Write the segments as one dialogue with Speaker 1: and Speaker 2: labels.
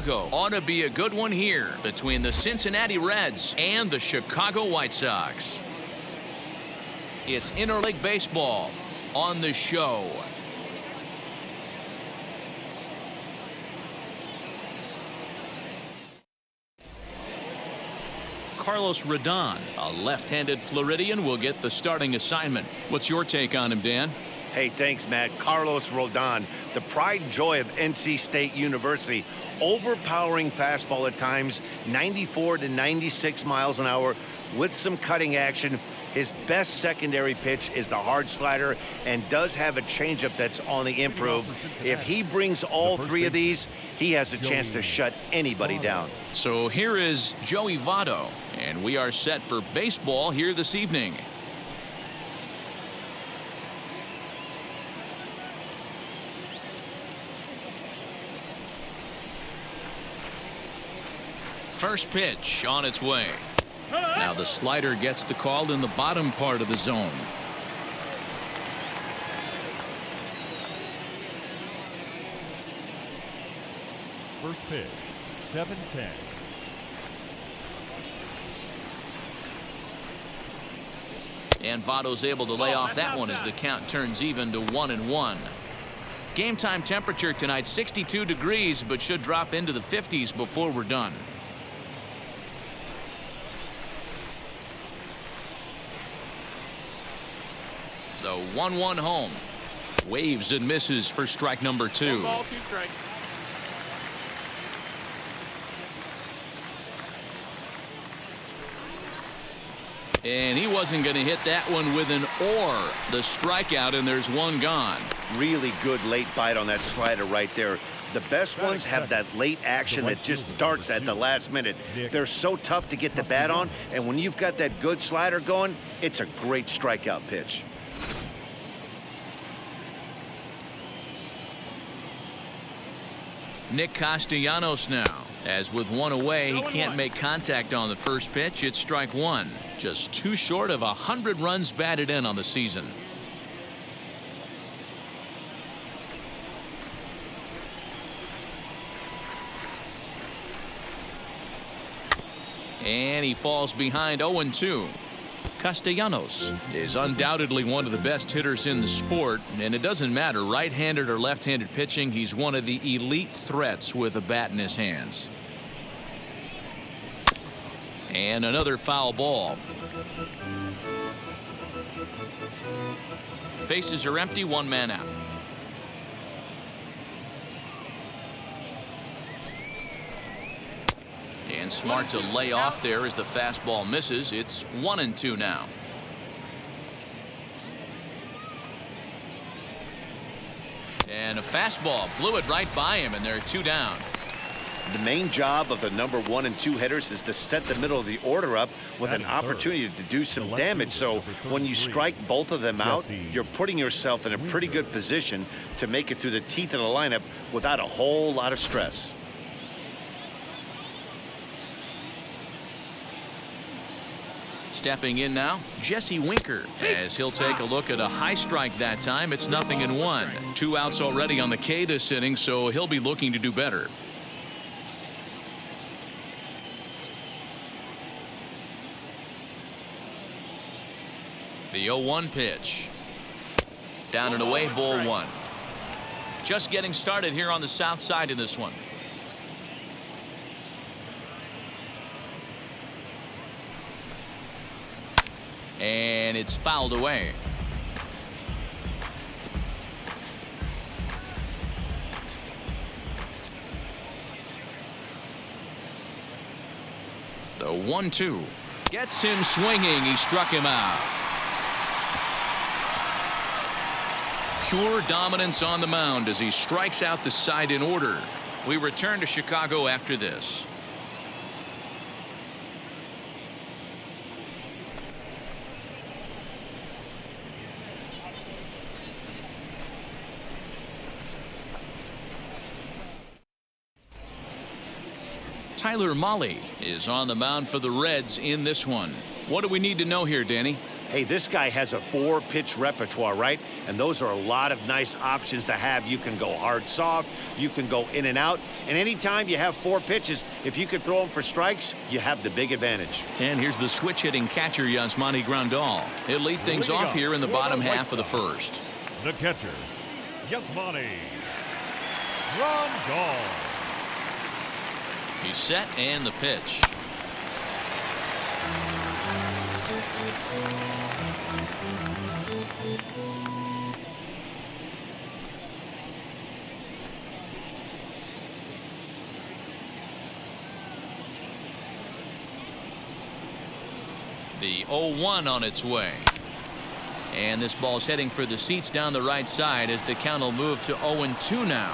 Speaker 1: Ought to be a good one here between the Cincinnati Reds and the Chicago White Sox. It's interleague baseball on the show. Carlos Rodon, a left-handed Floridian, will get the starting assignment. What's your take on him, Dan?
Speaker 2: Hey, thanks, Matt. Carlos Rodon, the pride and joy of NC State University. Overpowering fastball at times, 94 to 96 miles an hour with some cutting action. His best secondary pitch is the hard slider and does have a changeup that's on the improve. If he brings all three of these, he has a chance to shut anybody down.
Speaker 1: So here is Joey Votto, and we are set for baseball here this evening. First pitch on its way. Now the slider gets the call in the bottom part of the zone.
Speaker 3: First pitch, 7-10.
Speaker 1: And Votto's able to lay off that one as the count turns even to 1-1. Game time temperature tonight 62 degrees, but should drop into the 50s before we're done. The 1-1 home. Waves and misses for strike number 2.
Speaker 4: 1 ball, 2 strikes.
Speaker 1: And he wasn't going to hit that one with an or. The strikeout, and there's one gone.
Speaker 2: Really good late bite on that slider right there. The best ones have that late action that just darts at the last minute. They're so tough to get the bat on, and when you've got that good slider going, it's a great strikeout pitch.
Speaker 1: Nick Castellanos now. As with one away, he can't make contact on the first pitch. It's strike 1. Just 2 short of 100 runs batted in on the season. And he falls behind 0-2. Castellanos is undoubtedly one of the best hitters in the sport, and it doesn't matter right-handed or left-handed pitching. He's one of the elite threats with a bat in his hands. And another foul ball. Bases are empty, 1 man out. And smart to lay off there as the fastball misses. It's 1-2 now. And a fastball blew it right by him, and they're 2 down.
Speaker 2: The main job of the number 1 and 2 hitters is to set the middle of the order up with an opportunity to do some damage. So when you strike both of them out, you're putting yourself in a pretty good position to make it through the teeth of the lineup without a whole lot of stress.
Speaker 1: Stepping in now, Jesse Winker, as he'll take a look at a high strike that time. It's 0-1. 2 outs already on the K this inning, so he'll be looking to do better. The 0-1 pitch. Down and away, ball 1. Just getting started here on the south side of this one. And it's fouled away. The 1-2 gets him swinging. He struck him out. Pure dominance on the mound as he strikes out the side in order. We return to Chicago after this. Tyler Mahle is on the mound for the Reds in this one. What do we need to know here, Danny?
Speaker 2: Hey, this guy has a 4-pitch repertoire, right? And those are a lot of nice options to have. You can go hard, soft. You can go in and out. And anytime you have 4 pitches, if you can throw them for strikes, you have the big advantage.
Speaker 1: And here's the switch-hitting catcher, Yasmani Grandal. He'll lead things off here in the bottom half of the first.
Speaker 3: The catcher, Yasmani Grandal.
Speaker 1: He's set and the pitch. The 0-1 on its way. And this ball's heading for the seats down the right side as the count will move to 0-2 now.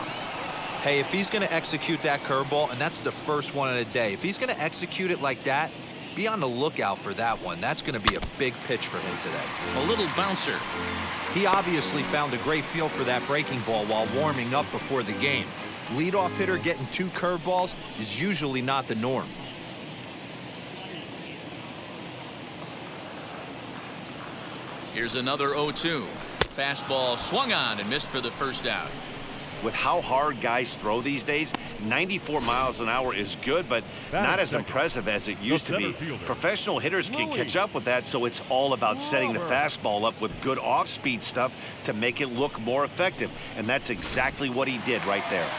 Speaker 4: Hey, if he's going to execute that curveball, and that's the first one of the day, if he's going to execute it like that, be on the lookout for that one. That's going to be a big pitch for him today.
Speaker 1: A little bouncer.
Speaker 4: He obviously found a great feel for that breaking ball while warming up before the game. Leadoff hitter getting 2 curveballs is usually not the norm.
Speaker 1: Here's another 0-2. Fastball swung on and missed for the first out.
Speaker 2: With how hard guys throw these days, 94 miles an hour is good, but not as impressive as it used to be. Professional hitters can catch up with that, so it's all about setting the fastball up with good off-speed stuff to make it look more effective, and that's exactly what he did right there.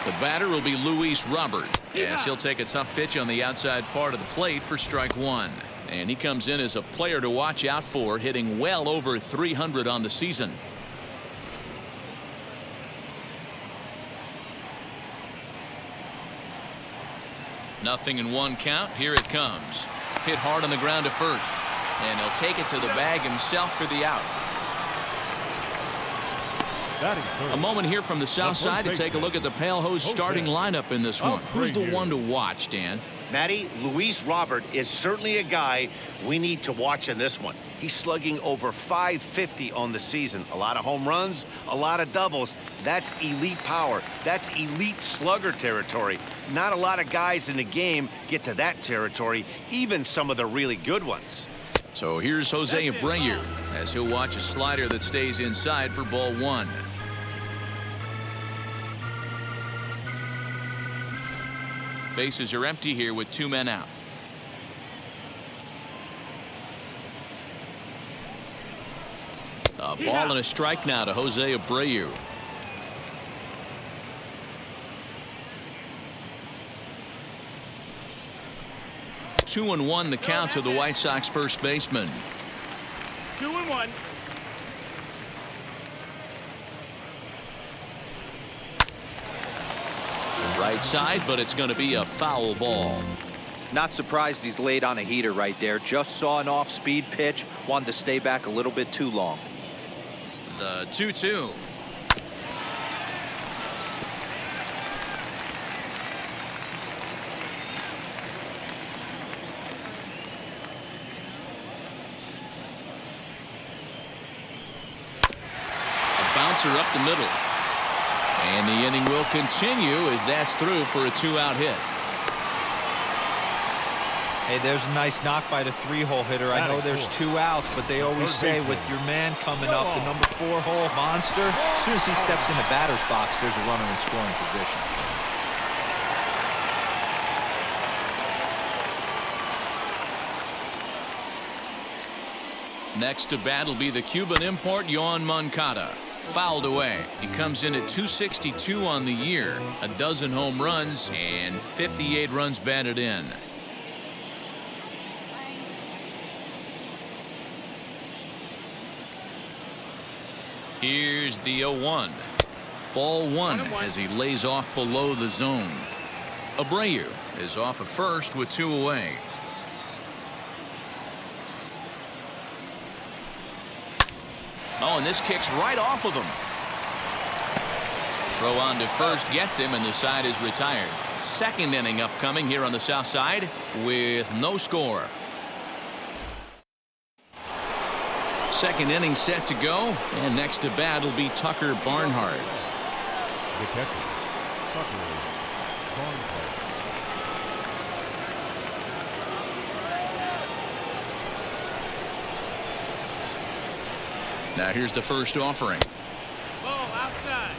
Speaker 1: The batter will be Luis Robert, as he'll take a tough pitch on the outside part of the plate for strike 1. And he comes in as a player to watch out for, hitting well over 300 on the season. Nothing in 1 count. Here it comes. Hit hard on the ground to first. And he'll take it to the bag himself for the out. A moment here from the south side to take a look at the Pale Hose starting lineup in this one. Who's the one to watch, Dan?
Speaker 2: Matty, Luis Robert is certainly a guy we need to watch in this one. He's slugging over .550 on the season. A lot of home runs, a lot of doubles. That's elite power. That's elite slugger territory. Not a lot of guys in the game get to that territory, even some of the really good ones.
Speaker 1: So here's Jose Abreu as he'll watch a slider that stays inside for ball 1. Bases are empty here with 2 men out. A ball and a strike now to Jose Abreu. Two and one the count to the White Sox first baseman.
Speaker 5: 2-1.
Speaker 1: Right side, but it's going to be a foul ball.
Speaker 4: Not surprised he's laid on a heater right there. Just saw an off-speed pitch. Wanted to stay back a little bit too long.
Speaker 1: The 2-2. A bouncer up the middle. And the inning will continue as that's through for a 2-out hit.
Speaker 4: Hey, there's a nice knock by the 3-hole hitter. I know there's 2 outs, but they always say with your man coming up, the number 4-hole monster, as soon as he steps in the batter's box, there's a runner in scoring position.
Speaker 1: Next to bat will be the Cuban import, Yoan Moncada. Fouled away. He comes in at 262 on the year, a dozen home runs, and 58 runs batted in. Here's the 0-1. Ball 1 as he lays off below the zone. Abreu is off at first with 2 away. Oh, and this kicks right off of him. Throw on to first gets him, and the side is retired. Second inning upcoming here on the south side with no score. Second inning set to go, and next to bat will be Tucker Barnhart.
Speaker 3: The catcher, Tucker Barnhart.
Speaker 1: Now here's the first offering.
Speaker 5: Ball outside.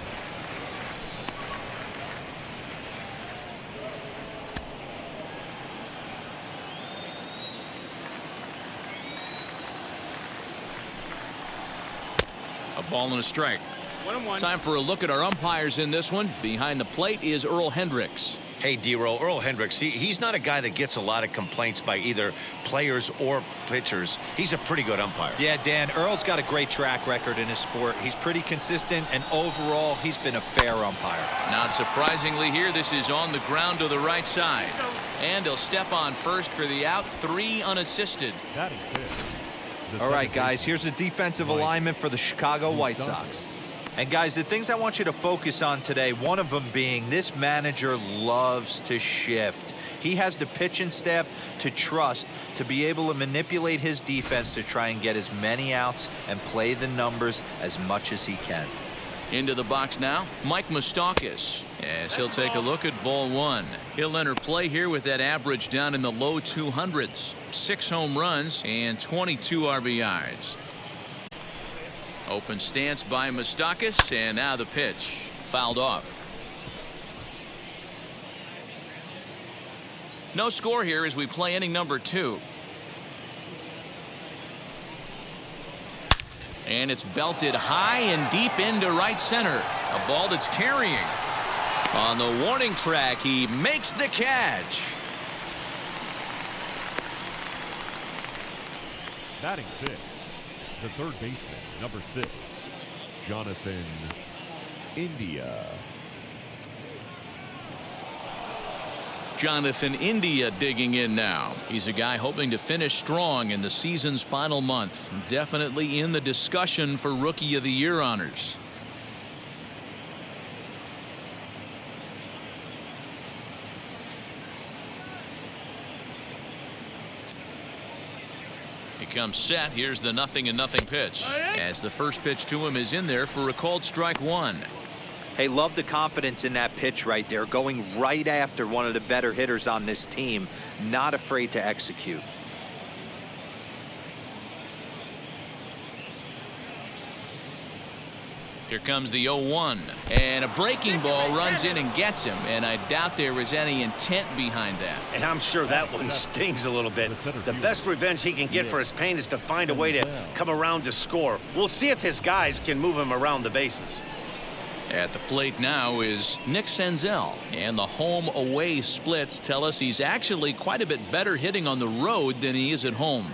Speaker 1: A ball and a strike.
Speaker 5: 1-1.
Speaker 1: Time for a look at our umpires in this one. Behind the plate is Earl Hendricks.
Speaker 2: Hey, D-Roll, Earl Hendricks, he's not a guy that gets a lot of complaints by either players or pitchers. He's a pretty good umpire.
Speaker 4: Yeah, Dan, Earl's got a great track record in his sport. He's pretty consistent, and overall, he's been a fair umpire.
Speaker 1: Not surprisingly here, this is on the ground to the right side. And he'll step on first for the out, 3 unassisted.
Speaker 3: Batting fifth.
Speaker 4: All right, guys, here's a defensive alignment for the Chicago White Sox. And guys, the things I want you to focus on today, one of them being this manager loves to shift. He has the pitching staff to trust to be able to manipulate his defense to try and get as many outs and play the numbers as much as he can.
Speaker 1: Into the box now, Mike Moustakas, as he'll take a look at ball 1. He'll enter play here with that average down in the low 200s. 6 home runs and 22 RBIs. Open stance by Moustakas, and now the pitch. Fouled off. No score here as we play inning number 2. And it's belted high and deep into right center. A ball that's carrying. On the warning track, he makes the catch.
Speaker 3: Batting sixth, the third baseman, number 6, Jonathan India.
Speaker 1: Jonathan India digging in now. He's a guy hoping to finish strong in the season's final month. Definitely in the discussion for Rookie of the Year honors. He comes set. Here's the 0-0 pitch. As the first pitch to him is in there for a called strike 1.
Speaker 4: Hey, love the confidence in that pitch right there, going right after one of the better hitters on this team, not afraid to execute.
Speaker 1: Here comes the 0-1, and a breaking ball runs in and gets him, and I doubt there was any intent behind that.
Speaker 2: And I'm sure that one stings a little bit. The best revenge he can get for his pain is to find a way to come around to score. We'll see if his guys can move him around the bases.
Speaker 1: At the plate now is Nick Senzel, and the home-away splits tell us he's actually quite a bit better hitting on the road than he is at home.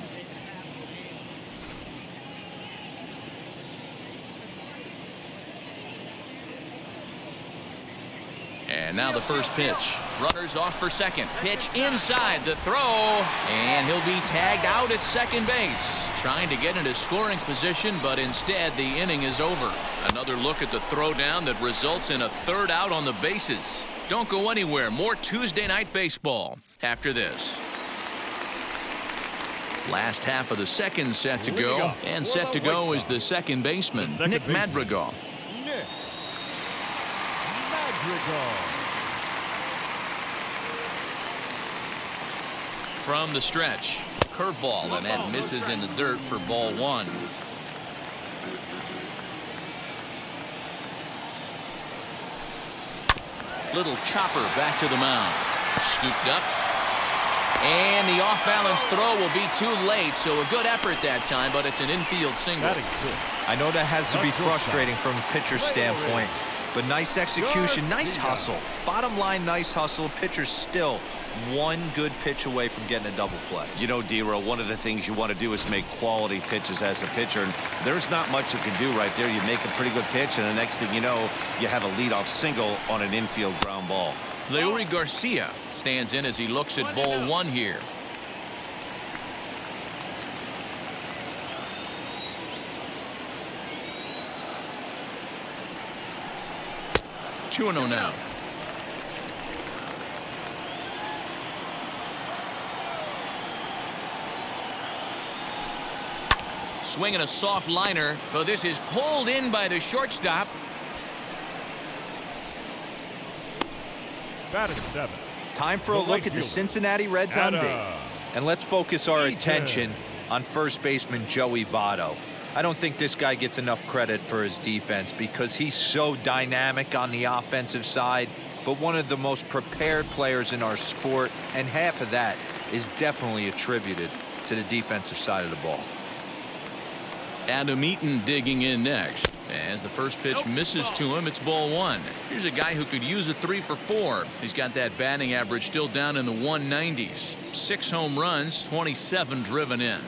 Speaker 1: And now the first pitch. Runners off for second. Pitch inside the throw. And he'll be tagged out at second base. Trying to get into scoring position, but instead the inning is over. Another look at the throwdown that results in a third out on the bases. Don't go anywhere. More Tuesday Night Baseball after this. Last half of the second set to go. And set to go is the second baseman, Nick Madrigal. From the stretch, curveball, and that misses in the dirt for ball 1. Little chopper back to the mound. Scooped up. And the off-balance throw will be too late, so a good effort that time, but it's an infield single.
Speaker 4: I know that has to be frustrating from a pitcher's standpoint, but nice execution, nice hustle. Bottom line, nice hustle. Pitcher's still one good pitch away from getting a double play.
Speaker 2: You know, D-Roll, one of the things you want to do is make quality pitches as a pitcher, and there's not much you can do right there. You make a pretty good pitch, and the next thing you know, you have a leadoff single on an infield ground ball.
Speaker 1: Leori Garcia stands in as he looks at ball 1 here. Two and 0 now. Swinging a soft liner, but this is pulled in by the shortstop.
Speaker 3: Batting 7.
Speaker 4: Time for a look at the Cincinnati Reds on D. And let's focus our attention on first baseman Joey Votto. I don't think this guy gets enough credit for his defense because he's so dynamic on the offensive side, but one of the most prepared players in our sport, and half of that is definitely attributed to the defensive side of the ball.
Speaker 1: Adam Eaton digging in next. As the first pitch misses to him, it's ball one. Here's a guy who could use a 3 for 4. He's got that batting average still down in the 190s. 6 home runs, 27 driven in.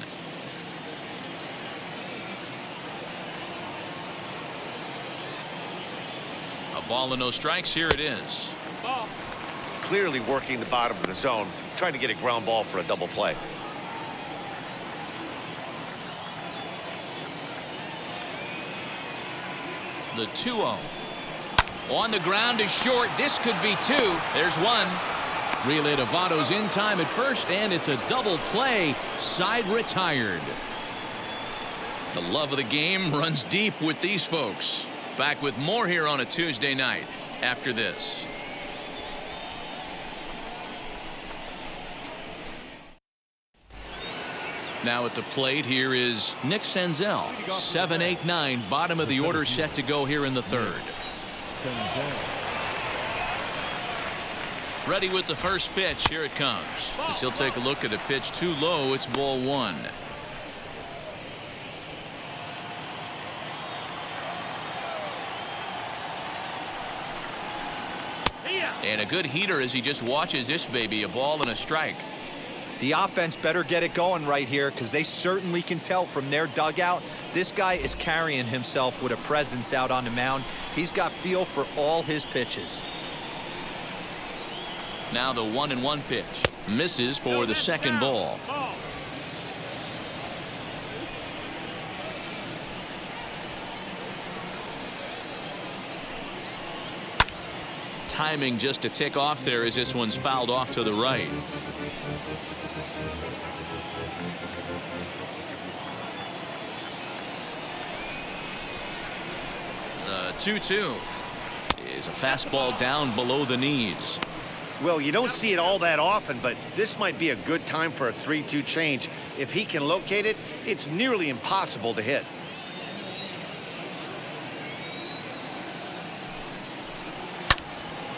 Speaker 1: A ball and no strikes. Here it is.
Speaker 5: Ball.
Speaker 2: Clearly working the bottom of the zone, trying to get a ground ball for a double play.
Speaker 1: The 2-0. On the ground is short. This could be 2. There's 1. Relay to Votto's in time at first, and it's a double play. Side retired. The love of the game runs deep with these folks. Back with more here on a Tuesday night after this. Now at the plate, here is Nick Senzel. 7-8-9, bottom of the order, set to go here in the third. Ready with the first pitch. Here it comes. As he'll take a look at a pitch too low. It's ball one. And a good heater as he just watches this baby. A ball and a strike.
Speaker 4: The offense better get it going right here because they certainly can tell from their dugout this guy is carrying himself with a presence out on the mound. He's got feel for all his pitches.
Speaker 1: Now the 1-1 pitch. Misses for the second ball. Timing just to tick off there as this one's fouled off to the right. The 2-2 is a fastball down below the knees.
Speaker 2: Well, you don't see it all that often, but this might be a good time for a 3-2 change. If he can locate it, it's nearly impossible to hit.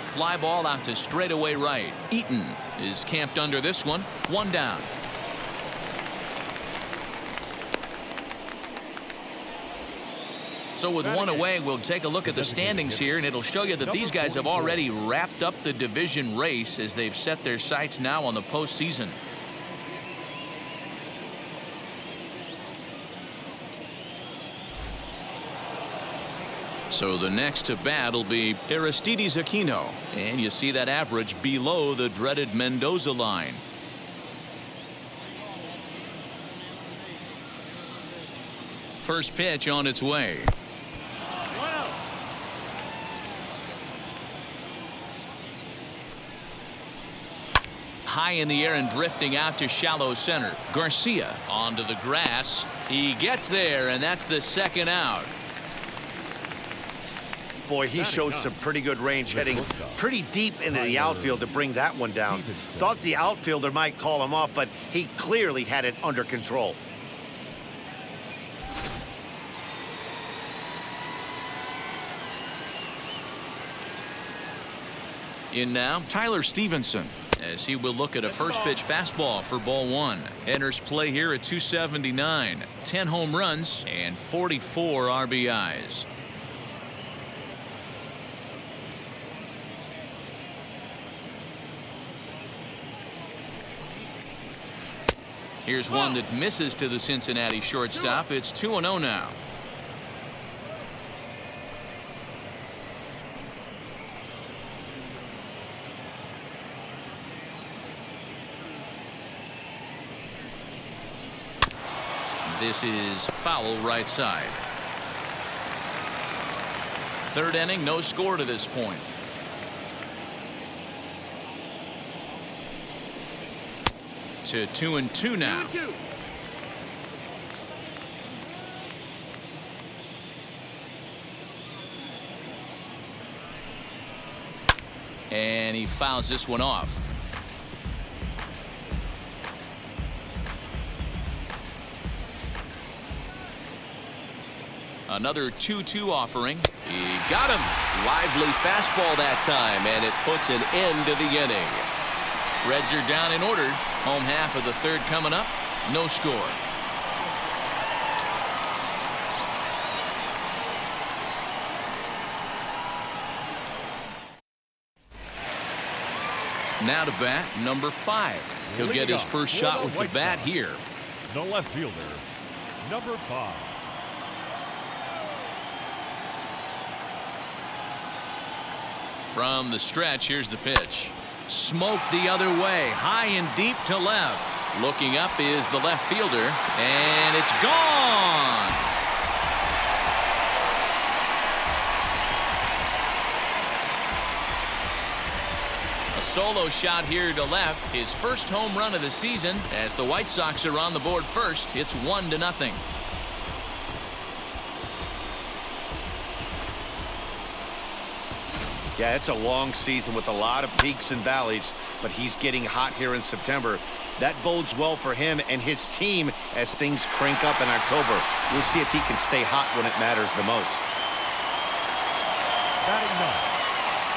Speaker 1: Fly ball out to straightaway right. Eaton is camped under this one. 1 down. So with 1 away, we'll take a look at the standings here, and it'll show you that these guys have already wrapped up the division race as they've set their sights now on the postseason. So the next to bat will be Aristidis Aquino, and you see that average below the dreaded Mendoza line. First pitch on its way. High in the air and drifting out to shallow center. Garcia onto the grass. He gets there, and that's the second out.
Speaker 2: Boy, he showed some pretty good range, heading pretty deep into the outfield to bring that one down. Thought the outfielder might call him off, but he clearly had it under control.
Speaker 1: In now, Tyler Stevenson, as he will look at a first pitch fastball for ball one. Enters play here at 279. 10 home runs and 44 RBIs. Here's one that misses to the Cincinnati shortstop. It's 2-0 now. This is foul right side. Third inning, no score to this point. To 2-2 now.
Speaker 5: 2-2.
Speaker 1: And he fouls this one off. Another 2-2 offering. He got him. Lively fastball that time, and it puts an end to the inning. Reds are down in order. Home half of the third coming up. No score. Now to bat, number 5. He'll get his first shot with the bat here.
Speaker 3: The left fielder, number 5.
Speaker 1: From the stretch, here's the pitch. Smoked the other way, high and deep to left. Looking up is the left fielder, and it's gone. A solo shot here to left, his first home run of the season. As the White Sox are on the board first, it's 1-0.
Speaker 2: Yeah, it's a long season with a lot of peaks and valleys, but he's getting hot here in September. That bodes well for him and his team as things crank up in October. We'll see if he can stay hot when it matters the most.
Speaker 3: Batting 9,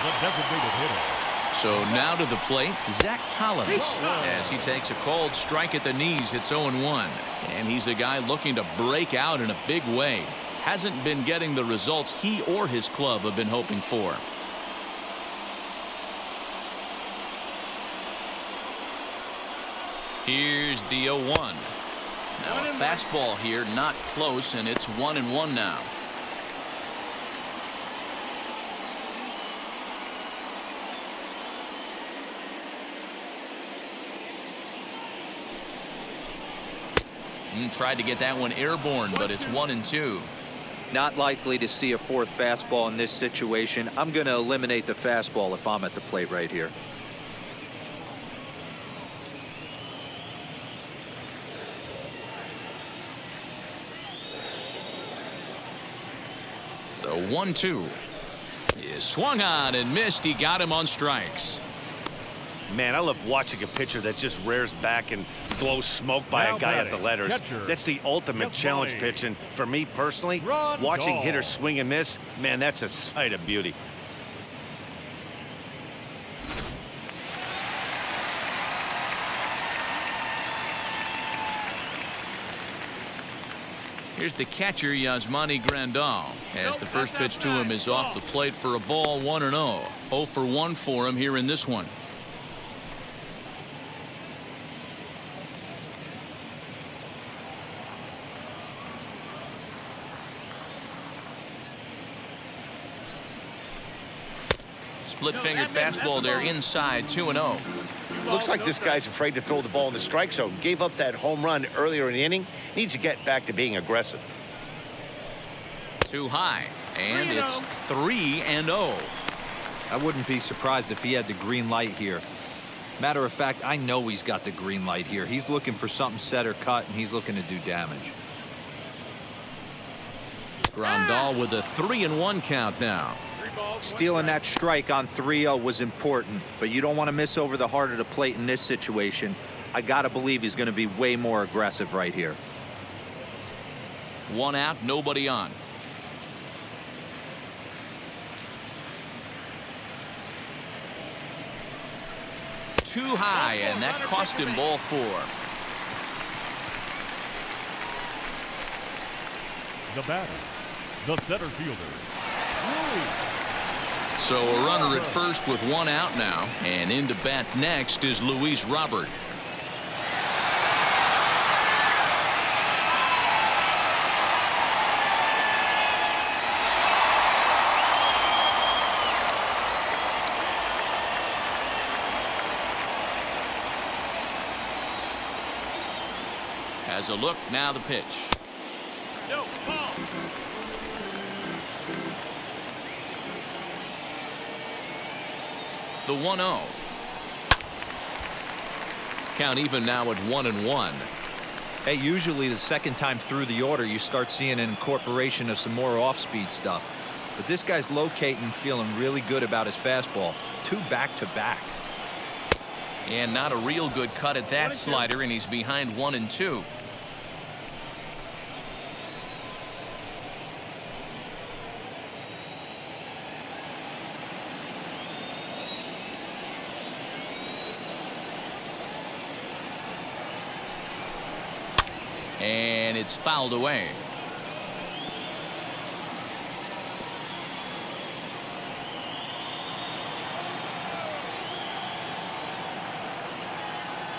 Speaker 3: the designated hitter.
Speaker 1: So now to the plate, Zach Collins, as he takes a cold strike at the knees. It's 0-1, and he's a guy looking to break out in a big way. Hasn't been getting the results he or his club have been hoping for. Here's the 0-1. Now a fastball here, not close, and it's 1-1 now. Tried to get that one airborne, but it's 1-2.
Speaker 4: Not likely to see a fourth fastball in this situation. I'm going to eliminate the fastball if I'm at the plate right here.
Speaker 1: The 1-2 is swung on and missed. He got him on strikes.
Speaker 2: Man, I love watching a pitcher that just rears back and blows smoke by a guy at the letters. That's the ultimate challenge pitch. And for me personally, watching hitters swing and miss, man, that's a sight of beauty.
Speaker 1: Here's the catcher, Yasmani Grandal, as the first pitch to him is off the plate for a ball. 1-0. 0 for 1 for him here in this one. Split-fingered fastball there inside. 2-0.
Speaker 2: Looks like this guy's afraid to throw the ball in the strike zone. Gave up that home run earlier in the inning. Needs to get back to being aggressive.
Speaker 1: Too high, and it's 3-0.
Speaker 4: I wouldn't be surprised if he had the green light here. Matter of fact, I know he's got the green light here. He's looking for something set or cut, and he's looking to do damage.
Speaker 1: Grandal with a 3-1 count now.
Speaker 4: Stealing that strike on 3-0 was important, but you don't want to miss over the heart of the plate in this situation. I got to believe he's going to be way more aggressive right here.
Speaker 1: 1 out, nobody on. Too high, and that cost him ball 4.
Speaker 3: The batter, the center fielder, Luis.
Speaker 1: So a runner at first with 1 out now, and into bat next is Luis Robert. Has a look, now the pitch.
Speaker 5: No, ball.
Speaker 1: The 1-0. Count even now at 1-1.
Speaker 4: Hey, usually the second time through the order you start seeing an incorporation of some more off-speed stuff. But this guy's locating, feeling really good about his fastball. 2 back-to-back.
Speaker 1: And not a real good cut at that slider, and he's behind 1-2. And it's fouled away.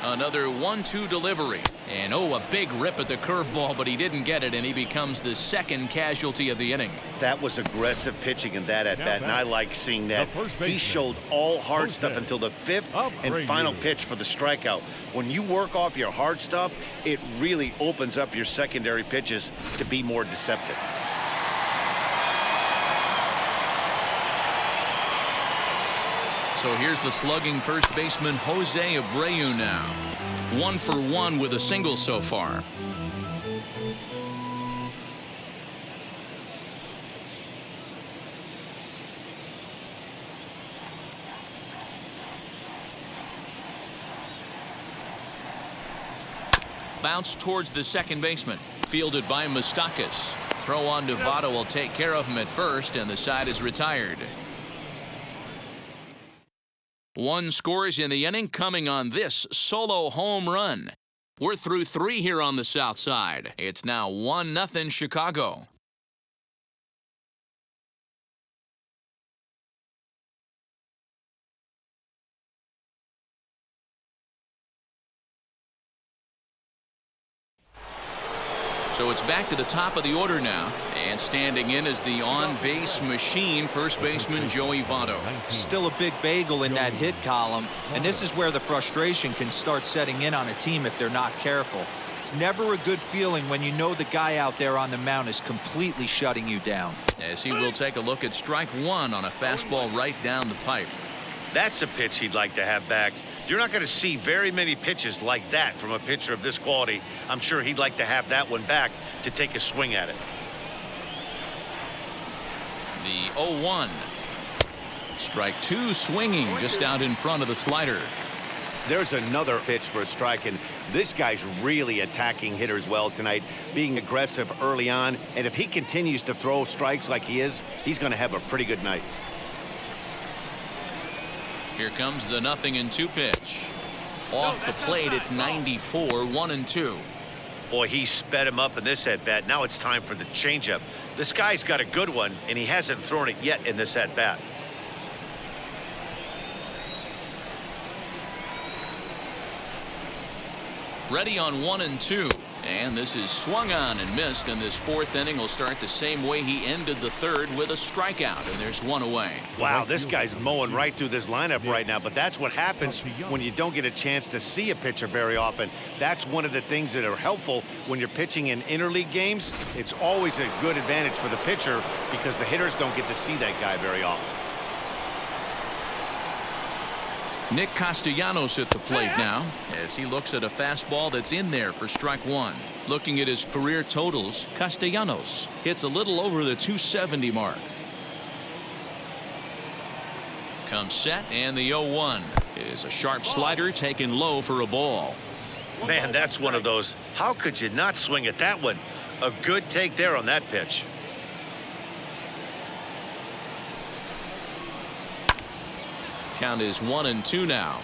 Speaker 1: Another 1-2 delivery. And oh, a big rip at the curveball, but he didn't get it, and he becomes the second casualty of the inning.
Speaker 2: That was aggressive pitching in that at-bat, and I like seeing that. He showed all hard stuff until the fifth and final pitch for the strikeout. When you work off your hard stuff, it really opens up your secondary pitches to be more deceptive.
Speaker 1: So here's the slugging first baseman Jose Abreu now. 1 for 1 with a single so far. Bounce towards the second baseman. Fielded by Moustakas. Throw on to Votto will take care of him at first, and the side is retired. 1 scores in the inning coming on this solo home run. We're through 3 here on the south side. It's now 1-0 Chicago. So it's back to the top of the order now. And standing in is the on-base machine, first baseman Joey Votto.
Speaker 4: Still a big bagel in that hit column, and this is where the frustration can start setting in on a team if they're not careful. It's never a good feeling when you know the guy out there on the mound is completely shutting you down.
Speaker 1: As he will take a look at strike 1 on a fastball right down the pipe.
Speaker 2: That's a pitch he'd like to have back. You're not going to see very many pitches like that from a pitcher of this quality. I'm sure he'd like to have that one back to take a swing at it.
Speaker 1: The 0-1. Strike 2 swinging just out in front of the slider.
Speaker 2: There's another pitch for a strike, and this guy's really attacking hitters well tonight, being aggressive early on. And if he continues to throw strikes like he is, he's going to have a pretty good night.
Speaker 1: Here comes the 0-2 pitch. Off the plate at 94, 1-2.
Speaker 2: Boy, he sped him up in this at-bat. Now it's time for the changeup. This guy's got a good one, and he hasn't thrown it yet in this at-bat.
Speaker 1: Ready on 1-2. And this is swung on and missed, and this 4th inning will start the same way he ended the 3rd with a strikeout, and there's 1 away.
Speaker 2: Wow, this guy's mowing right through this lineup right now, but that's what happens when you don't get a chance to see a pitcher very often. That's one of the things that are helpful when you're pitching in interleague games. It's always a good advantage for the pitcher because the hitters don't get to see that guy very often.
Speaker 1: Nick Castellanos at the plate now as he looks at a fastball that's in there for strike 1. Looking at his career totals, Castellanos hits a little over the 270 mark. Comes set, and the 0-1 is a sharp slider taken low for a ball.
Speaker 2: Man, that's one of those. How could you not swing at that one? A good take there on that pitch.
Speaker 1: Count is 1-2 now.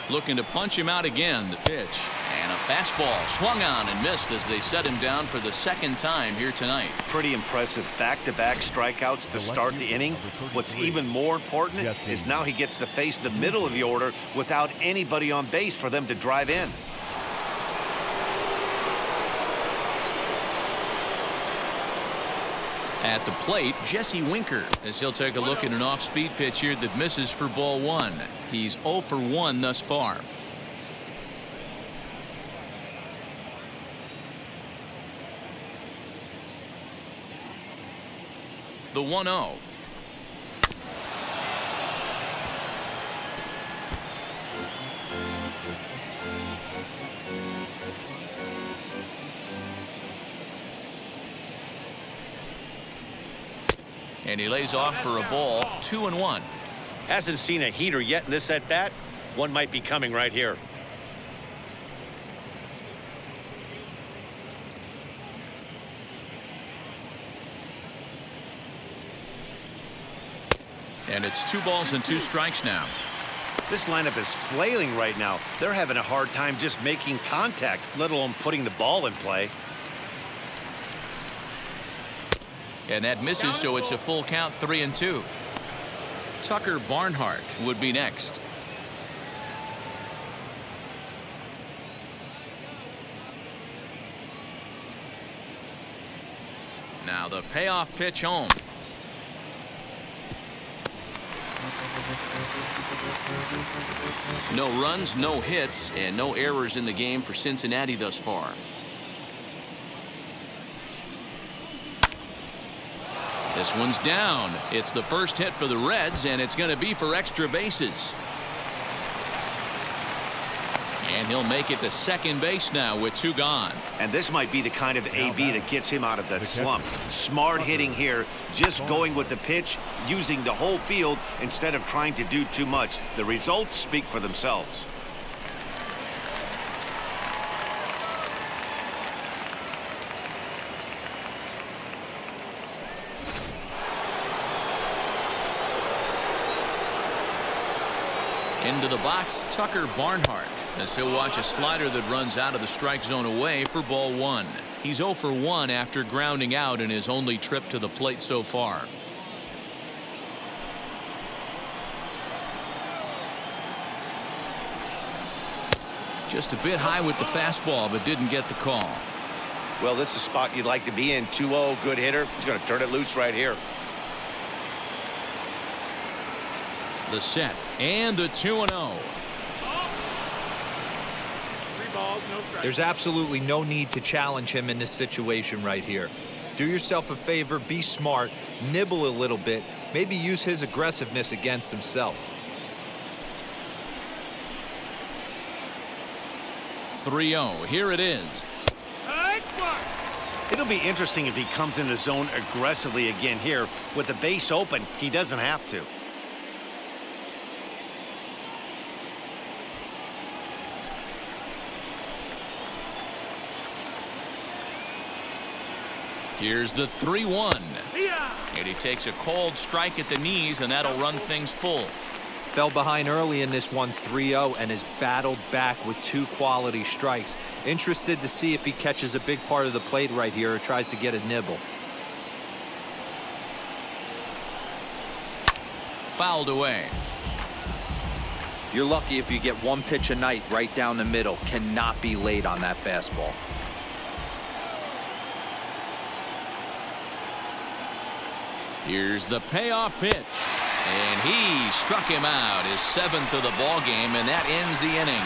Speaker 1: Looking to punch him out again. The pitch and a fastball swung on and missed as they set him down for the 2nd time here tonight.
Speaker 2: Pretty impressive back-to-back strikeouts to start the inning. What's even more important is now he gets to face the middle of the order without anybody on base for them to drive in.
Speaker 1: At the plate, Jesse Winker, as he'll take a look at an off-speed pitch here that misses for ball 1. He's 0 for 1 thus far. The 1-0. And he lays off for a ball, 2-1.
Speaker 2: Hasn't seen a heater yet in this at-bat. One might be coming right here.
Speaker 1: And it's 2 balls and 2 strikes now.
Speaker 2: This lineup is flailing right now. They're having a hard time just making contact, let alone putting the ball in play.
Speaker 1: And that misses, so it's a full count, 3-2. Tucker Barnhart would be next. Now the payoff pitch home. No runs, no hits, and no errors in the game for Cincinnati thus far. This one's down. It's the first hit for the Reds, and it's going to be for extra bases. And he'll make it to second base now with 2 gone.
Speaker 2: And this might be the kind of AB that gets him out of that slump. Smart hitting here, just going with the pitch, using the whole field instead of trying to do too much. The results speak for themselves.
Speaker 1: Into the box, Tucker Barnhart, as he'll watch a slider that runs out of the strike zone away for ball 1. He's 0 for 1 after grounding out in his only trip to the plate so far. Just a bit high with the fastball, but didn't get the call.
Speaker 2: Well, this is a spot you'd like to be in. 2-0, good hitter. He's going to turn it loose right here.
Speaker 1: The set and the 2-0.
Speaker 5: 3 balls, no strikes.
Speaker 4: There's absolutely no need to challenge him in this situation right here. Do yourself a favor, be smart, nibble a little bit, maybe use his aggressiveness against himself.
Speaker 1: 3-0. Here it is.
Speaker 2: It'll be interesting if he comes in the zone aggressively again here. With the base open, he doesn't have to.
Speaker 1: Here's the 3-1. And he takes a cold strike at the knees, and that'll run things full.
Speaker 4: Fell behind early in this one 3-0 and has battled back with 2 quality strikes. Interested to see if he catches a big part of the plate right here or tries to get a nibble.
Speaker 1: Fouled away.
Speaker 4: You're lucky if you get 1 pitch a night right down the middle. Cannot be late on that fastball.
Speaker 1: Here's the payoff pitch. And he struck him out, his 7th of the ball game, and that ends the inning.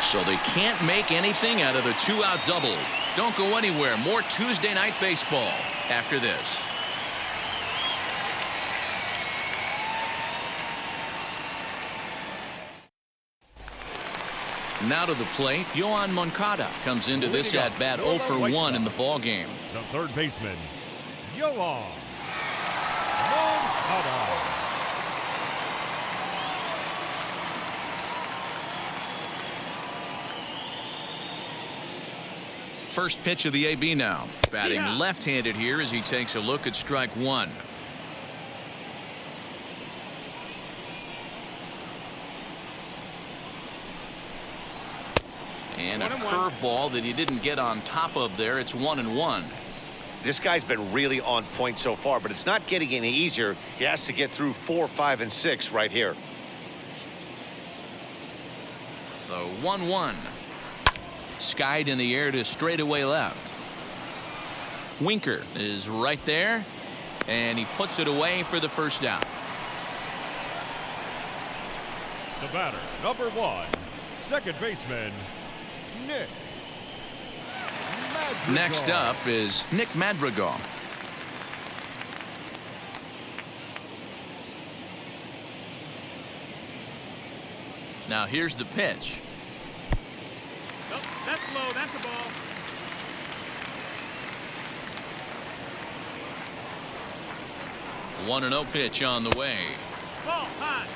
Speaker 1: So they can't make anything out of the 2-out double. Don't go anywhere. More Tuesday night baseball after this. Now to the plate, Yoan Moncada comes into this at-bat 0 for 1 in the ball game.
Speaker 3: The third baseman, Yoan Moncada.
Speaker 1: First pitch of the AB now. Batting left-handed here as he takes a look at strike 1. And a curveball that he didn't get on top of there. It's 1-1.
Speaker 2: This guy's been really on point so far, but it's not getting any easier. He has to get through 4, 5, and 6 right here.
Speaker 1: The 1-1. Skied in the air to straightaway left. Winker is right there, and he puts it away for the first out.
Speaker 3: The batter, number 1, second baseman, Nick Madrigal.
Speaker 1: Next up is Nick Madrigal. Now here's the pitch.
Speaker 5: Nope, that's low. That's a ball.
Speaker 1: One 1-0 pitch on the way.
Speaker 5: Ball high.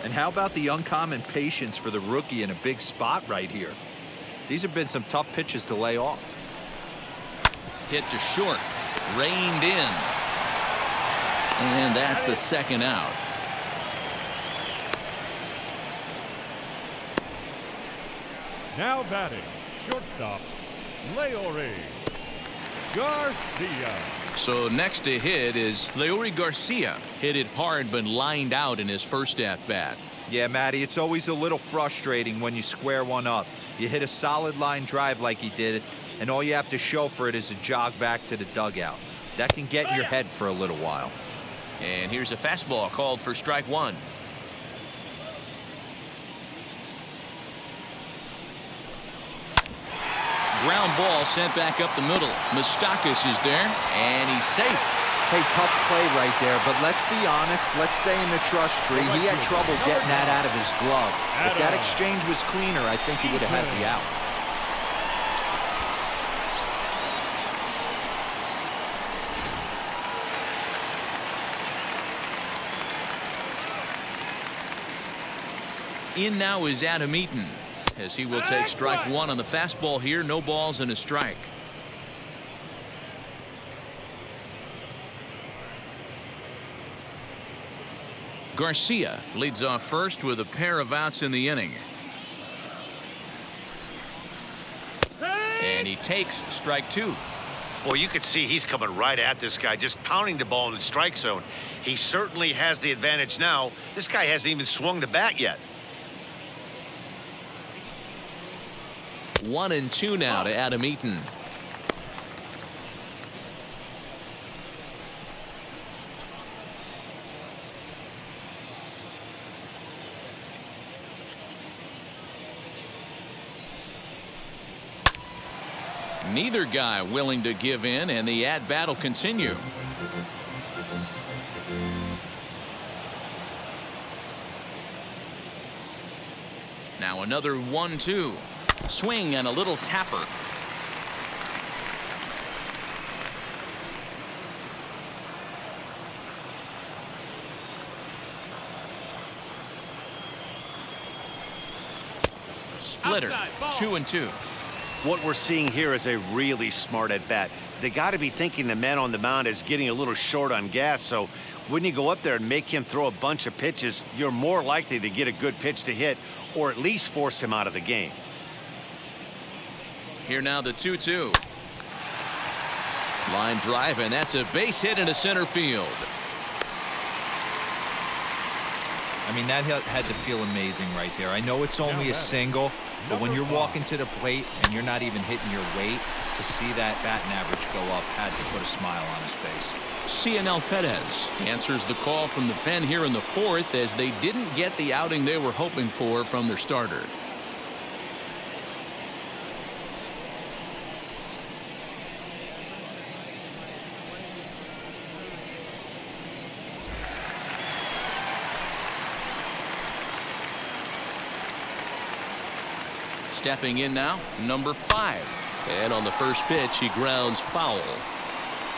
Speaker 4: And how about the uncommon patience for the rookie in a big spot right here? These have been some tough pitches to lay off.
Speaker 1: Hit to short. Reined in. And that's the second out.
Speaker 3: Now batting, shortstop, Leori Garcia.
Speaker 1: So next to hit is Leori Garcia. Hit it hard but lined out in his first at-bat.
Speaker 4: Yeah, Matty, it's always a little frustrating when you square one up. You hit a solid line drive like he did, and all you have to show for it is a jog back to the dugout. That can get in your head for a little while.
Speaker 1: And here's a fastball called for strike one. Ground ball sent back up the middle. Moustakas is there, and he's safe.
Speaker 4: Hey, tough play right there, but let's be honest. Let's stay in the trust tree. He had trouble getting that out of his glove. If that exchange was cleaner, I think he would have had the out.
Speaker 1: In now is Adam Eaton, as he will take strike one on the fastball here. No balls and a strike. Garcia leads off first with a pair of outs in the inning. And he takes strike two.
Speaker 2: Well, you could see he's coming right at this guy, just pounding the ball in the strike zone. He certainly has the advantage now. This guy hasn't even swung the bat yet.
Speaker 1: 1-2 now to Adam Eaton. Neither guy willing to give in, and the at-bat will continue. Now another 1-2. Swing and a little tapper. Splitter. 2-2.
Speaker 2: What we're seeing here is a really smart at-bat. They got to be thinking the man on the mound is getting a little short on gas, so when you go up there and make him throw a bunch of pitches, you're more likely to get a good pitch to hit or at least force him out of the game.
Speaker 1: Here now the 2-2. Line drive, and that's a base hit into center field.
Speaker 4: I mean, that had to feel amazing right there. I know it's only a single, but when you're walking to the plate and you're not even hitting your weight, to see that batting average go up had to put a smile on his face.
Speaker 1: Cianel Perez answers the call from the pen here in the fourth, as they didn't get the outing they were hoping for from their starter. Stepping in now, number 5. And on the first pitch, he grounds foul.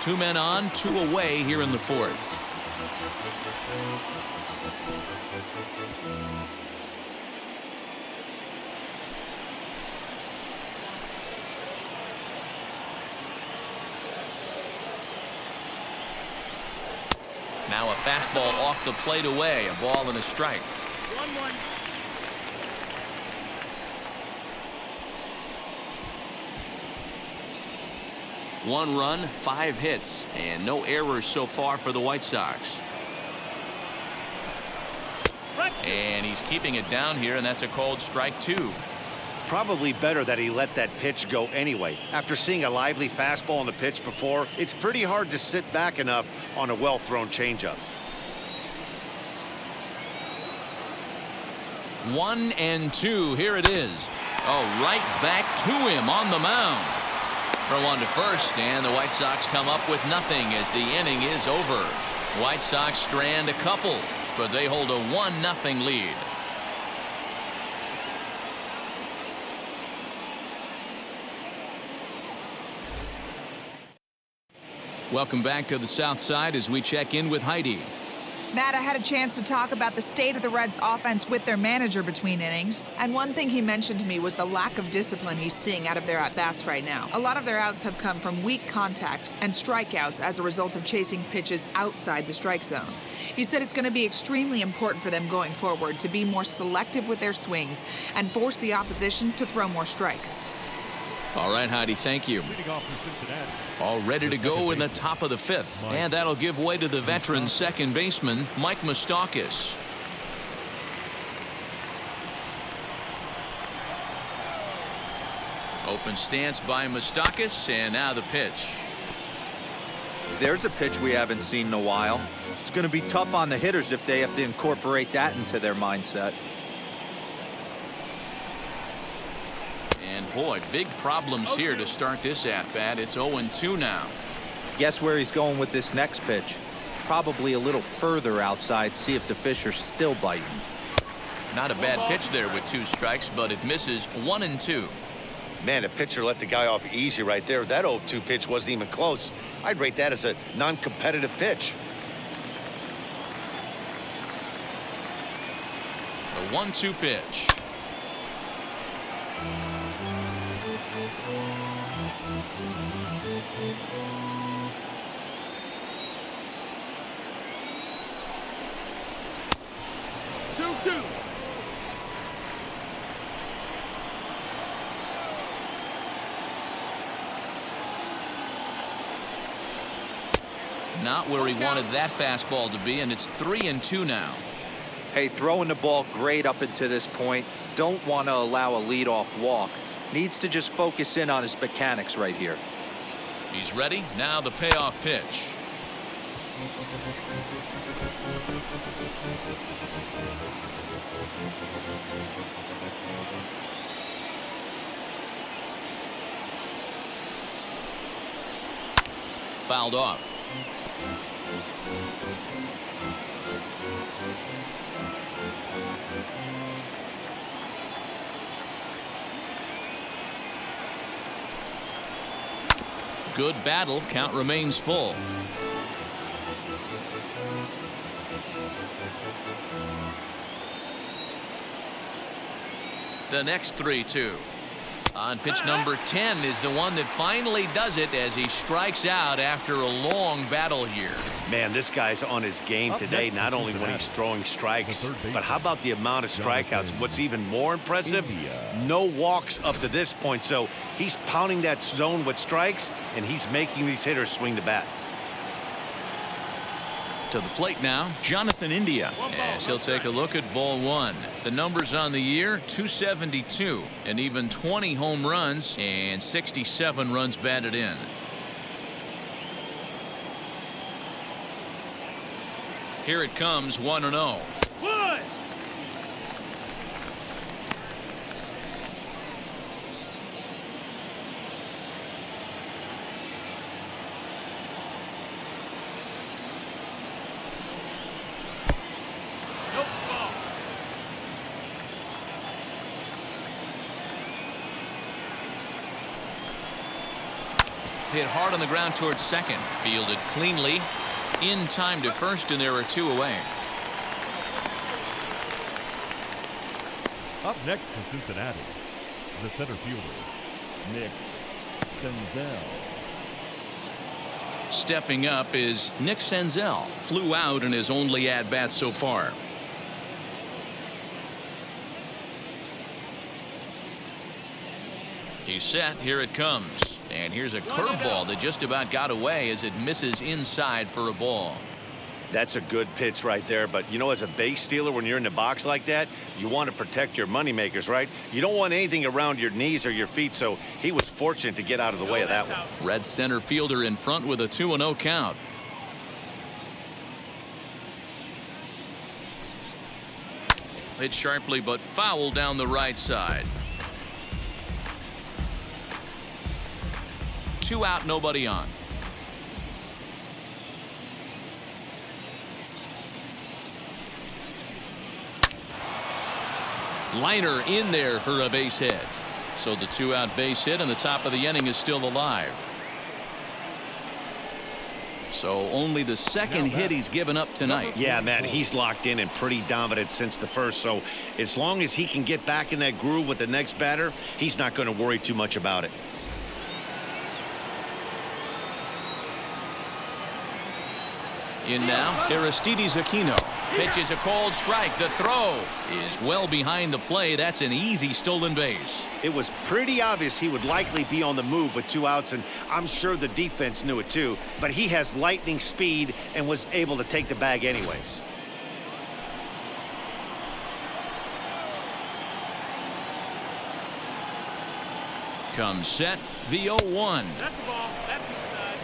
Speaker 1: 2 men on, 2 away here in the fourth. Now a fastball off the plate away, a ball and a strike.
Speaker 5: 1-1.
Speaker 1: 1 run, 5 hits, and no errors so far for the White Sox. And he's keeping it down here, and that's a called strike 2.
Speaker 2: Probably better that he let that pitch go anyway. After seeing a lively fastball on the pitch before, it's pretty hard to sit back enough on a well-thrown changeup.
Speaker 1: 1-2. Here it is. Oh, right back to him on the mound. Throw on to first, and the White Sox come up with nothing as the inning is over. White Sox strand a couple, but they hold a 1-0 lead. Welcome back to the South Side as we check in with Heidi.
Speaker 6: Matt, I had a chance to talk about the state of the Reds' offense with their manager between innings, and one thing he mentioned to me was the lack of discipline he's seeing out of their at-bats right now. A lot of their outs have come from weak contact and strikeouts as a result of chasing pitches outside the strike zone. He said it's going to be extremely important for them going forward to be more selective with their swings and force the opposition to throw more strikes.
Speaker 1: All right, Heidi, thank you.
Speaker 3: Leading off for Cincinnati.
Speaker 1: All ready to go in the top of the fifth. And that'll give way to the veteran second baseman, Mike Moustakas. Open stance by Moustakas, and now the pitch.
Speaker 4: There's a pitch we haven't seen in a while. It's going to be tough on the hitters if they have to incorporate that into their mindset.
Speaker 1: And boy, big problems here to start this at-bat. It's 0-2 now.
Speaker 4: Guess where he's going with this next pitch? Probably a little further outside, see if the fish are still biting.
Speaker 1: Not a bad pitch there with 2 strikes, but it misses 1-2.
Speaker 2: Man, the pitcher let the guy off easy right there. That 0-2 pitch wasn't even close. I'd rate that as a non-competitive pitch.
Speaker 1: The 1-2 pitch. Not where he wanted that fastball to be, and it's 3-2 now.
Speaker 4: Hey, throwing the ball great up until this point. Don't want to allow a leadoff walk. Needs to just focus in on his mechanics right here.
Speaker 1: He's ready. Now the payoff pitch. Fouled off. Good battle. Count remains full. The next 3-2. On pitch number 10 is the one that finally does it as he strikes out after a long battle here.
Speaker 2: Man, this guy's on his game today, not only when he's throwing strikes, but how about the amount of strikeouts? What's even more impressive, no walks up to this point. So he's pounding that zone with strikes, and he's making these hitters swing the bat.
Speaker 1: To the plate now, Jonathan India, as he'll take a look at ball 1. The numbers on the year, 272, and even 20 home runs and 67 runs batted in. Here it comes, 1-0. Hit hard on the ground towards second. Fielded cleanly. In time to first, and there are 2 away.
Speaker 3: Up next for Cincinnati, the center fielder, Nick Senzel.
Speaker 1: Stepping up is Nick Senzel. Flew out in his only at-bat so far. He's set. Here it comes. And here's a curveball that just about got away as it misses inside for a ball.
Speaker 2: That's a good pitch right there. But, you know, as a base stealer, when you're in the box like that, you want to protect your moneymakers, right? You don't want anything around your knees or your feet. So he was fortunate to get out of the way of that one.
Speaker 1: Red center fielder in front with a 2-0 count. Hit sharply but foul down the right side. 2 out, nobody on. Liner in there for a base hit. So the 2-out base hit and the top of the inning is still alive. So only the second hit he's given up tonight.
Speaker 2: Yeah, Matt, he's locked in and pretty dominant since the first. So as long as he can get back in that groove with the next batter, he's not going to worry too much about it.
Speaker 1: In now, Aristidis Aquino. Pitch is a called strike. The throw is well behind the play. That's an easy stolen base.
Speaker 2: It was pretty obvious he would likely be on the move with 2 outs, and I'm sure the defense knew it too. But he has lightning speed and was able to take the bag anyways.
Speaker 1: Comes set, the 0-1.
Speaker 5: That's the ball. That's inside.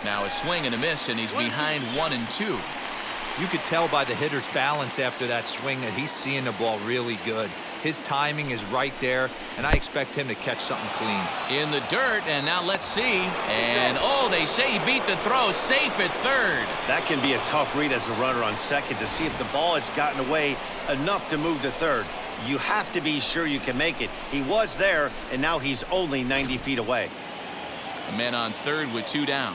Speaker 1: Now a swing and a miss, and he's behind 1-2.
Speaker 4: You could tell by the hitter's balance after that swing that he's seeing the ball really good. His timing is right there, and I expect him to catch something clean.
Speaker 1: In the dirt, and now let's see. And, oh, they say he beat the throw. Safe at third.
Speaker 2: That can be a tough read as a runner on second to see if the ball has gotten away enough to move to third. You have to be sure you can make it. He was there, and now he's only 90 feet away.
Speaker 1: A man on third with 2 down.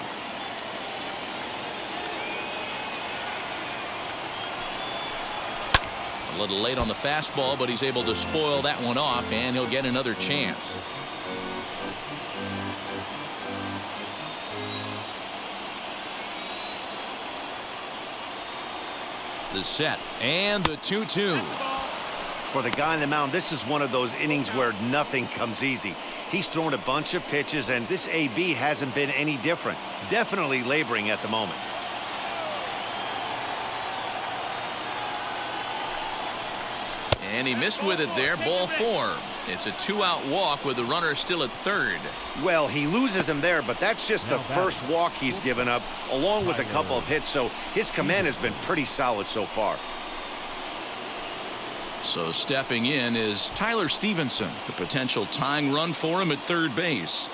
Speaker 1: A little late on the fastball, but he's able to spoil that one off, and he'll get another chance. The set and the 2-2.
Speaker 2: For the guy on the mound, this is one of those innings where nothing comes easy. He's thrown a bunch of pitches, and this AB hasn't been any different. Definitely laboring at the moment.
Speaker 1: And he missed with it there, ball 4. It's a 2-out walk with the runner still at third.
Speaker 2: Well, he loses him there, but that's just the first walk he's given up, along with a couple of hits, so his command has been pretty solid so far.
Speaker 1: So stepping in is Tyler Stevenson, the potential tying run for him at third base.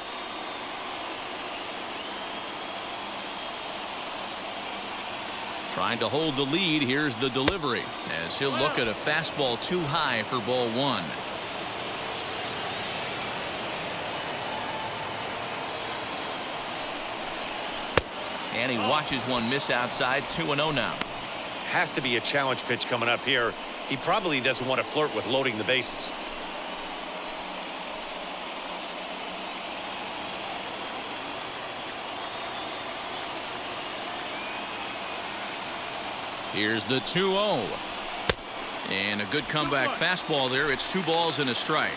Speaker 1: Trying to hold the lead. Here's the delivery as he'll look at a fastball too high for ball 1. And he watches one miss outside. 2-0 now.
Speaker 2: Has to be a challenge pitch coming up here. He probably doesn't want to flirt with loading the bases.
Speaker 1: Here's the 2-0. And a good comeback fastball there. It's 2 balls and a strike.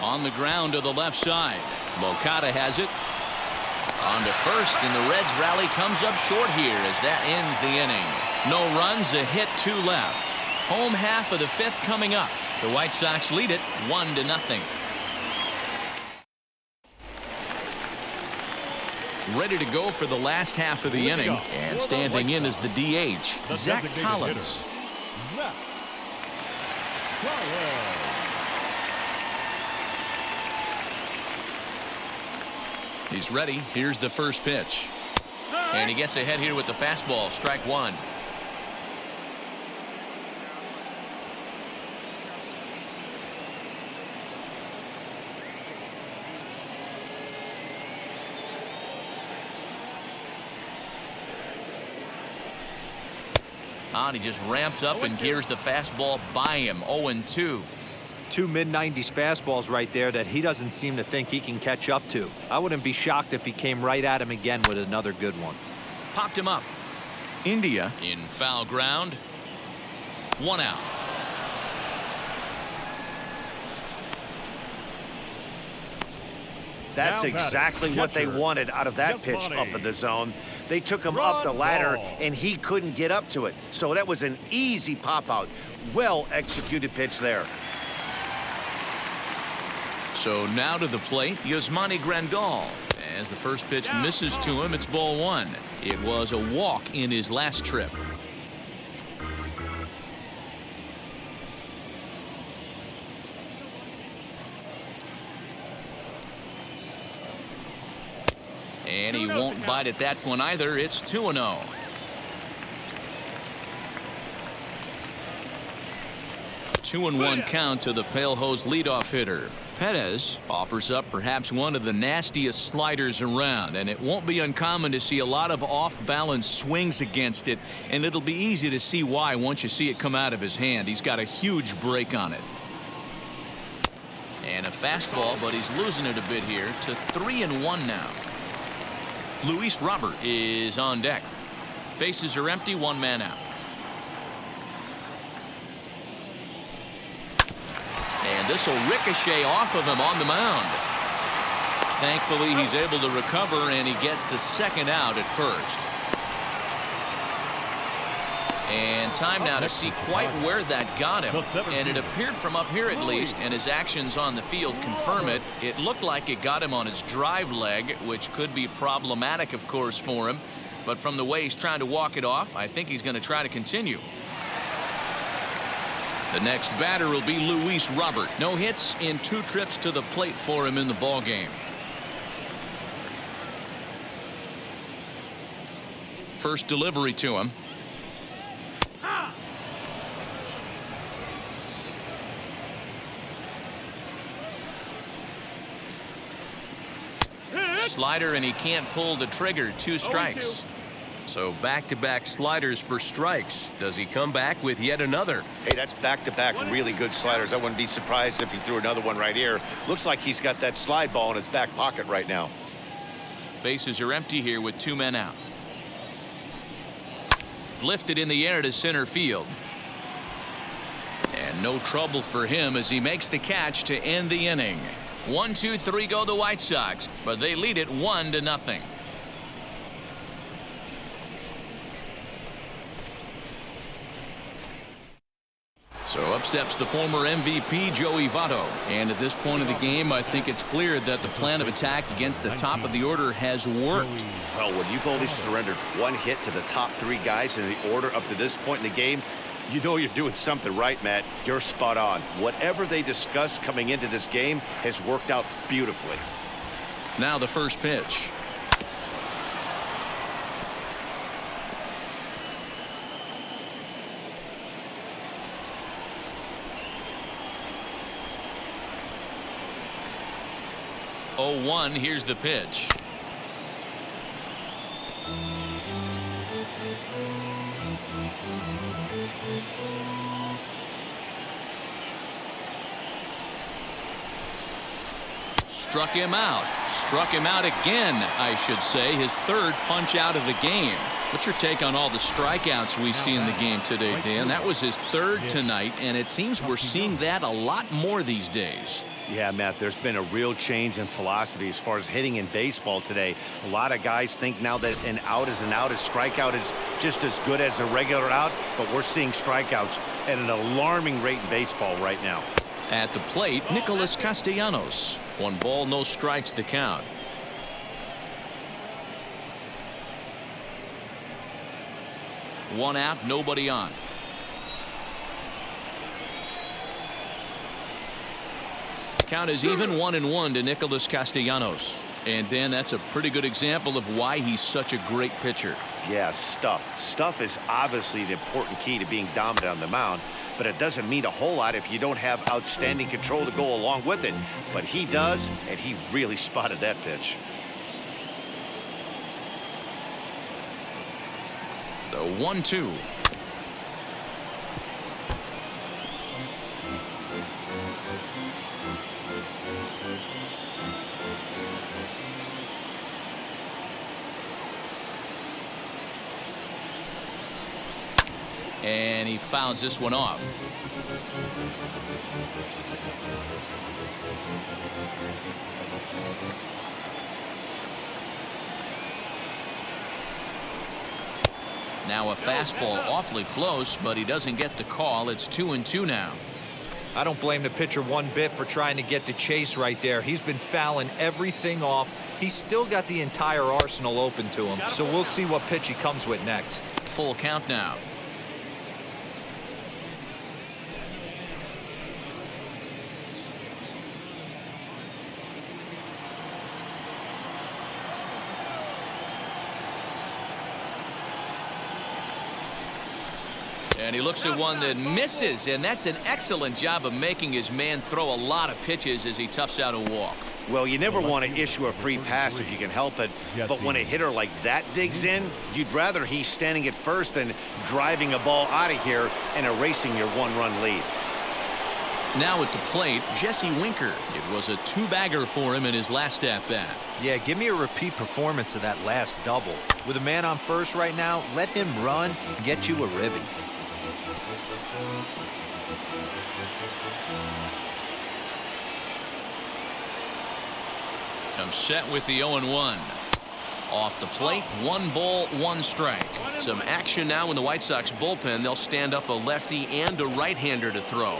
Speaker 1: On the ground to the left side. Moncada has it. On to first, and the Reds rally comes up short here as that ends the inning. No runs, a hit, 2 left. Home half of the 5th coming up. The White Sox lead it 1-0. Ready to go for the last half of the inning, and standing in is the DH, Zach Collins. He's ready. Here's the first pitch. And he gets ahead here with the fastball. Strike 1. On, he just ramps up and gears the fastball by him. 0-2.
Speaker 4: 2 mid-90s fastballs right there that he doesn't seem to think he can catch up to. I wouldn't be shocked if he came right at him again with another good one.
Speaker 1: Popped him up. India in foul ground. 1 out.
Speaker 2: That's exactly what they wanted out of that pitch up in the zone. They took him up the ladder, and he couldn't get up to it. So that was an easy pop-out. Well-executed pitch there.
Speaker 1: So now to the plate, Yasmani Grandal. As the first pitch misses to him, it's ball 1. It was a walk in his last trip. And he won't bite at that one either. It's 2-0. Two and 1 count to the Pale Hose leadoff hitter. Perez offers up perhaps one of the nastiest sliders around, and it won't be uncommon to see a lot of off-balance swings against it, and it'll be easy to see why once you see it come out of his hand. He's got a huge break on it. And a fastball, but he's losing it a bit here to 3-1 now. Luis Robert is on deck. Bases are empty, one man out. And this will ricochet off of him on the mound. Thankfully, he's able to recover, and he gets the second out at first. And time now to see quite where that got him. And it appeared from up here at least, and his actions on the field confirm it. It looked like it got him on his drive leg, which could be problematic, of course, for him. But from the way he's trying to walk it off, I think he's going to try to continue. The next batter will be Luis Robert. No hits in 2 trips to the plate for him in the ballgame. First delivery to him. Slider, and he can't pull the trigger. 2 strikes. So back-to-back sliders for strikes. Does he come back with yet another?
Speaker 2: Hey, that's back-to-back really good sliders. I wouldn't be surprised if he threw another one right here. Looks like he's got that slide ball in his back pocket right now.
Speaker 1: Bases are empty here with 2 men out. Lifted in the air to center field. And no trouble for him as he makes the catch to end the inning. 1, 2, 3 go the White Sox, but they lead it 1-0. So up steps the former MVP Joey Votto, and at this point of the game I think it's clear that the plan of attack against the top of the order has worked.
Speaker 2: Well, when you've only surrendered 1 hit to the top 3 guys in the order up to this point in the game, you know you're doing something right, Matt. You're spot on. Whatever they discussed coming into this game has worked out beautifully.
Speaker 1: Now the first pitch. Oh, 1, here's the pitch. Struck him out. Struck him out again, I should say. His 3rd punch out of the game. What's your take on all the strikeouts we see in the game today, Dan? That was his 3rd tonight, and it seems we're seeing that a lot more these days.
Speaker 2: Yeah, Matt, there's been a real change in philosophy as far as hitting in baseball today. A lot of guys think now that an out is an out. A strikeout is just as good as a regular out, but we're seeing strikeouts at an alarming rate in baseball right now.
Speaker 1: At the plate, Nicolas Castellanos. 1 ball, no strikes to count. One out, nobody on. Count is even 1-1 to Nicolas Castellanos. And Dan, that's a pretty good example of why he's such a great pitcher.
Speaker 2: Yeah, stuff. Stuff is obviously the important key to being dominant on the mound, but it doesn't mean a whole lot if you don't have outstanding control to go along with it. But he does, and he really spotted that pitch.
Speaker 1: The 1-2. And he fouls this one off. Now a fastball awfully close, but he doesn't get the call. It's 2-2 now.
Speaker 4: I don't blame the pitcher one bit for trying to get to Chase right there. He's been fouling everything off. He's still got the entire arsenal open to him, so we'll see what pitch he comes with next.
Speaker 1: Full count now. And he looks at one that misses, and that's an excellent job of making his man throw a lot of pitches as he toughs out a walk.
Speaker 2: Well, you never want to issue a free pass if you can help it, but when a hitter like that digs in, you'd rather he's standing at first than driving a ball out of here and erasing your one-run lead.
Speaker 1: Now at the plate, Jesse Winker. It was a two-bagger for him in his last at-bat.
Speaker 4: Yeah, give me a repeat performance of that last double. With a man on first right now, let him run and get you a ribby.
Speaker 1: Comes set with the 0-1. Off the plate, 1 ball, 1 strike. Some action now in the White Sox bullpen. They'll stand up a lefty and a right-hander to throw.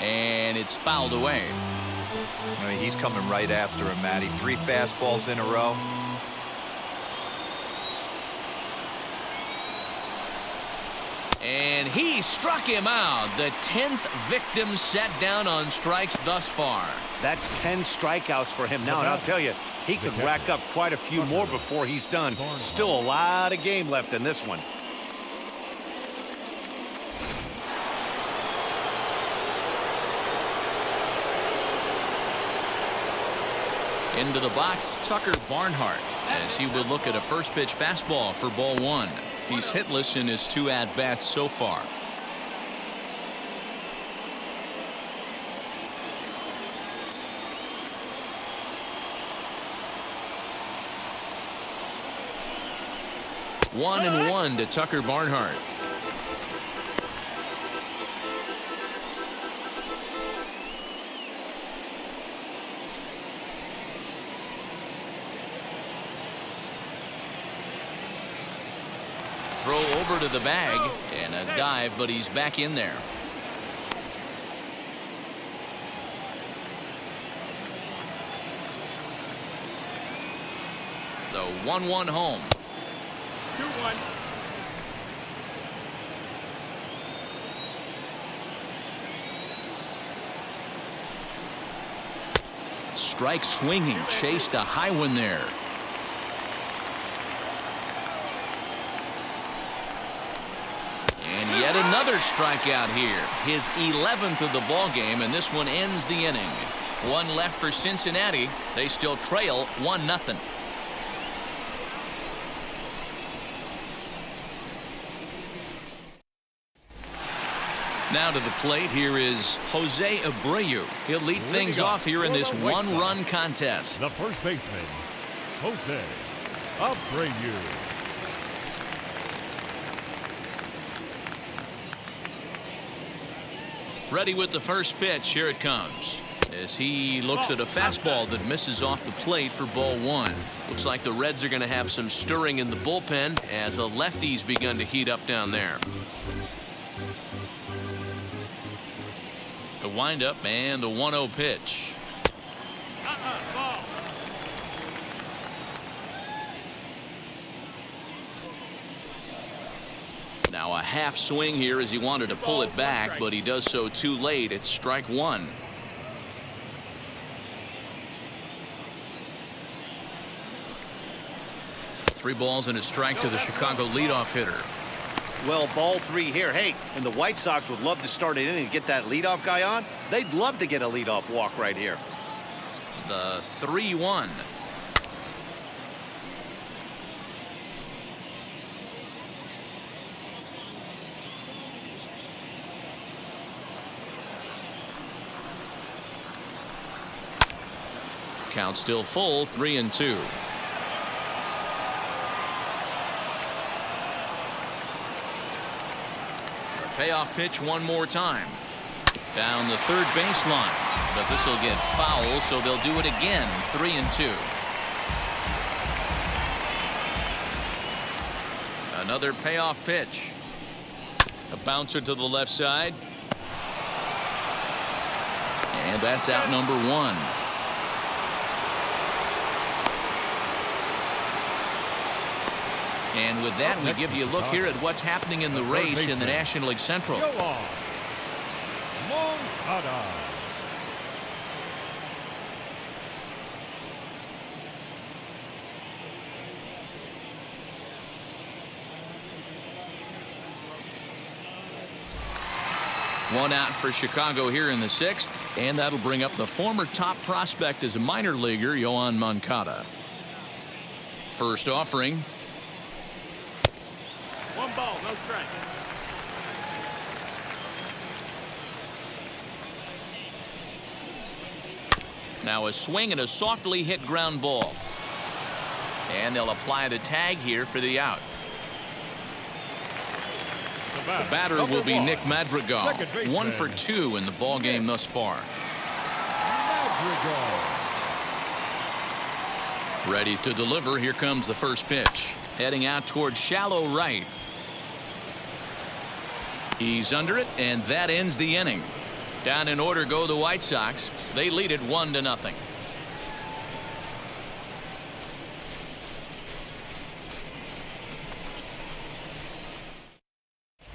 Speaker 1: And it's fouled away.
Speaker 4: I mean, he's coming right after him, Matty. 3 fastballs in a row.
Speaker 1: And he struck him out. The 10th victim set down on strikes thus far.
Speaker 2: That's 10 strikeouts for him now, and I'll tell you, he could rack up quite a few more before he's done. Still a lot of game left in this one.
Speaker 1: Into the box, Tucker Barnhart, as he would look at a first pitch fastball for ball 1. He's hitless in his 2 at-bats so far. One and 1 to Tucker Barnhart. Throw over to the bag and a dive, but he's back in there. The 1-1 home.
Speaker 5: 2-1.
Speaker 1: Strike swinging, chased a high one there. And yet another strikeout here. His 11th of the ball game, and this one ends the inning. 1 left for Cincinnati. They still trail 1-0. Now to the plate, here is Jose Abreu. He'll lead things off here in this 1-run contest.
Speaker 3: The first baseman, Jose Abreu.
Speaker 1: Ready with the first pitch. Here it comes. As he looks at a fastball that misses off the plate for ball 1. Looks like the Reds are going to have some stirring in the bullpen as a lefty's begun to heat up down there. The windup and the 1-0 pitch.
Speaker 5: Ball.
Speaker 1: Now a half swing here as he wanted to pull it back, but he does so too late. It's strike 1. Three balls and a strike to the Chicago leadoff hitter.
Speaker 2: Well, ball 3 here. Hey, and the White Sox would love to start an inning and get that leadoff guy on. They'd love to get a leadoff walk right here.
Speaker 1: The 3-1. Count still full, 3-2. Payoff pitch one more time. Down the third baseline. But this will get foul, so they'll do it again. 3-2. Another payoff pitch. A bouncer to the left side. And that's out number 1. And with that, we give you a look here at what's happening in the race in the National League Central. One out for Chicago here in the 6th, and that'll bring up the former top prospect as a minor leaguer, Yoan Moncada. First offering.
Speaker 5: One ball, no strike.
Speaker 1: Now a swing and a softly hit ground ball. And they'll apply the tag here for the out. The batter will be Nick Madrigal. 1 for 2 in the ball game thus far. Ready to deliver. Here comes the first pitch. Heading out towards shallow right. He's under it, and that ends the inning. Down in order go the White Sox. They lead it 1-0.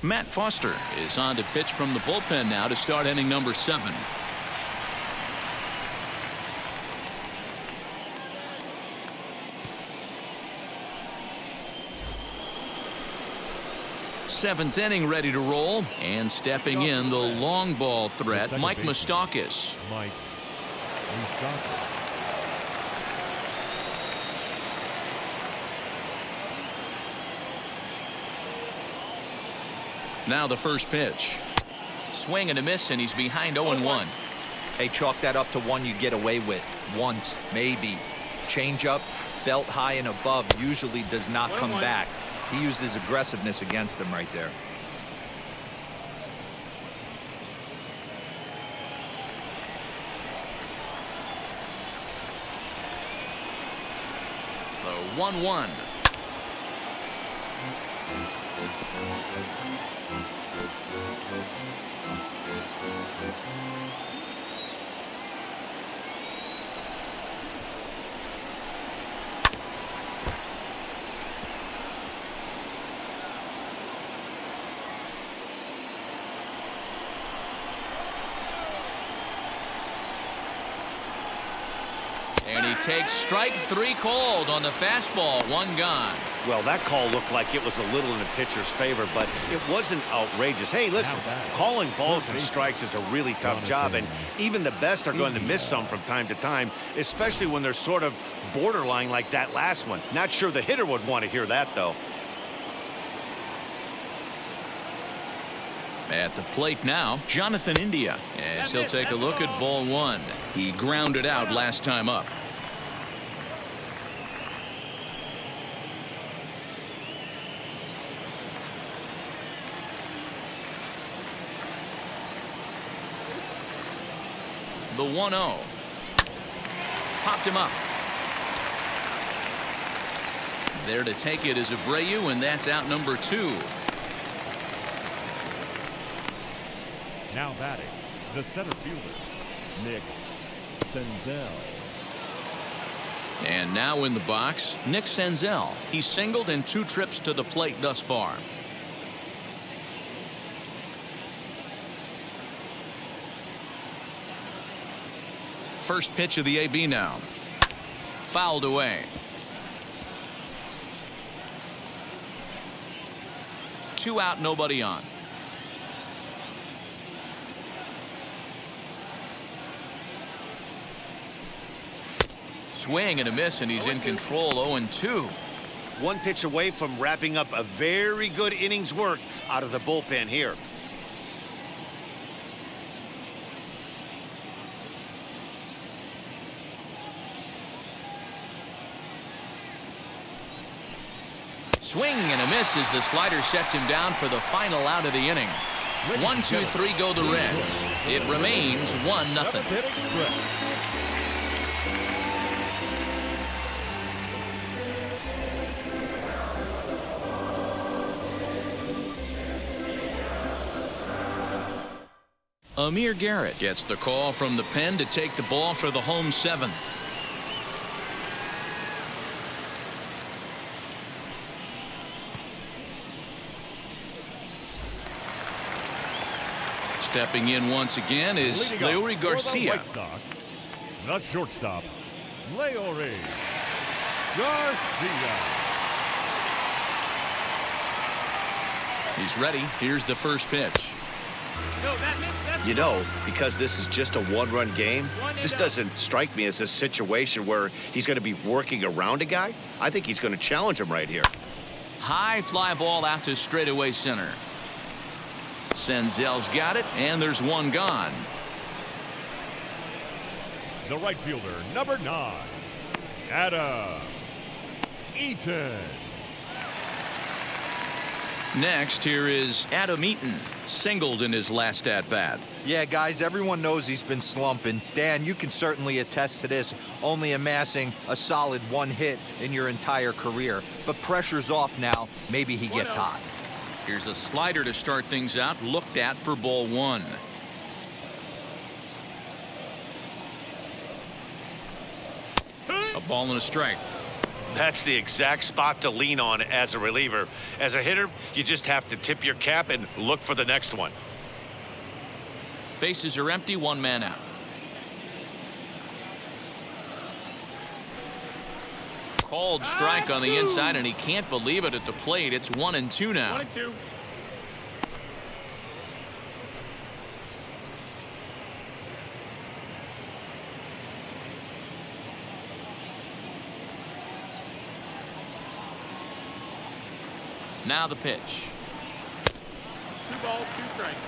Speaker 1: Matt Foster is on to pitch from the bullpen now to start inning number 7. Seventh inning ready to roll, and stepping in the long ball threat, Mike Moustakas. Now the first pitch. Swing and a miss, and he's behind 0-1.
Speaker 4: Hey, chalk that up to one you get away with once, maybe. Change up, belt high and above, usually does not come back. He used his aggressiveness against him right there.
Speaker 1: The 1-1. And he takes strike 3 called on the fastball. 1 gone.
Speaker 2: Well, that call looked like it was a little in the pitcher's favor, but it wasn't outrageous. Hey, listen, calling balls and strikes is a really tough job, and even the best are going to miss some from time to time, especially when they're sort of borderline like that last one. Not sure the hitter would want to hear that, though.
Speaker 1: At the plate now, Jonathan India, as he'll take a look at ball 1. He grounded out last time up. The 1-0. Popped him up. There to take it is Abreu, and that's out number 2.
Speaker 3: Now batting, the center fielder, Nick Senzel.
Speaker 1: And now in the box, Nick Senzel. He's singled in 2 trips to the plate thus far. First pitch of the AB now. Fouled away. 2 out, nobody on. Swing and a miss, and he's in control. 0-2.
Speaker 2: 1 pitch away from wrapping up a very good inning's work out of the bullpen here.
Speaker 1: Swing and a miss as the slider sets him down for the final out of the inning. 1-2-3 go the Reds. It remains 1-0. Amir Garrett gets the call from the pen to take the ball for the home 7th. Stepping in once again is Leori Garcia.
Speaker 3: The shortstop, Leori Garcia.
Speaker 1: He's ready. Here's the first pitch.
Speaker 5: No, that's
Speaker 2: You know, because this is just a one-run game, this doesn't strike me as a situation where he's going to be working around a guy. I think he's going to challenge him right here.
Speaker 1: High fly ball out to straightaway center. Senzel's got it, and there's one gone.
Speaker 3: The right fielder, number 9, Eaton.
Speaker 1: Next, here is Eaton, singled in his last at-bat.
Speaker 4: Yeah, guys, everyone knows he's been slumping. Dan, you can certainly attest to this, only amassing a solid 1 hit in your entire career. But pressure's off now. Maybe he gets hot.
Speaker 1: Here's a slider to start things out, looked at for ball 1. A ball and a strike.
Speaker 2: That's the exact spot to lean on as a reliever. As a hitter, you just have to tip your cap and look for the next one.
Speaker 1: Bases are empty, 1 man out. Called strike on the inside, and he can't believe it at the plate. It's 1-2 now.
Speaker 5: 1-2.
Speaker 1: Now the pitch.
Speaker 5: 2 balls, 2 strikes.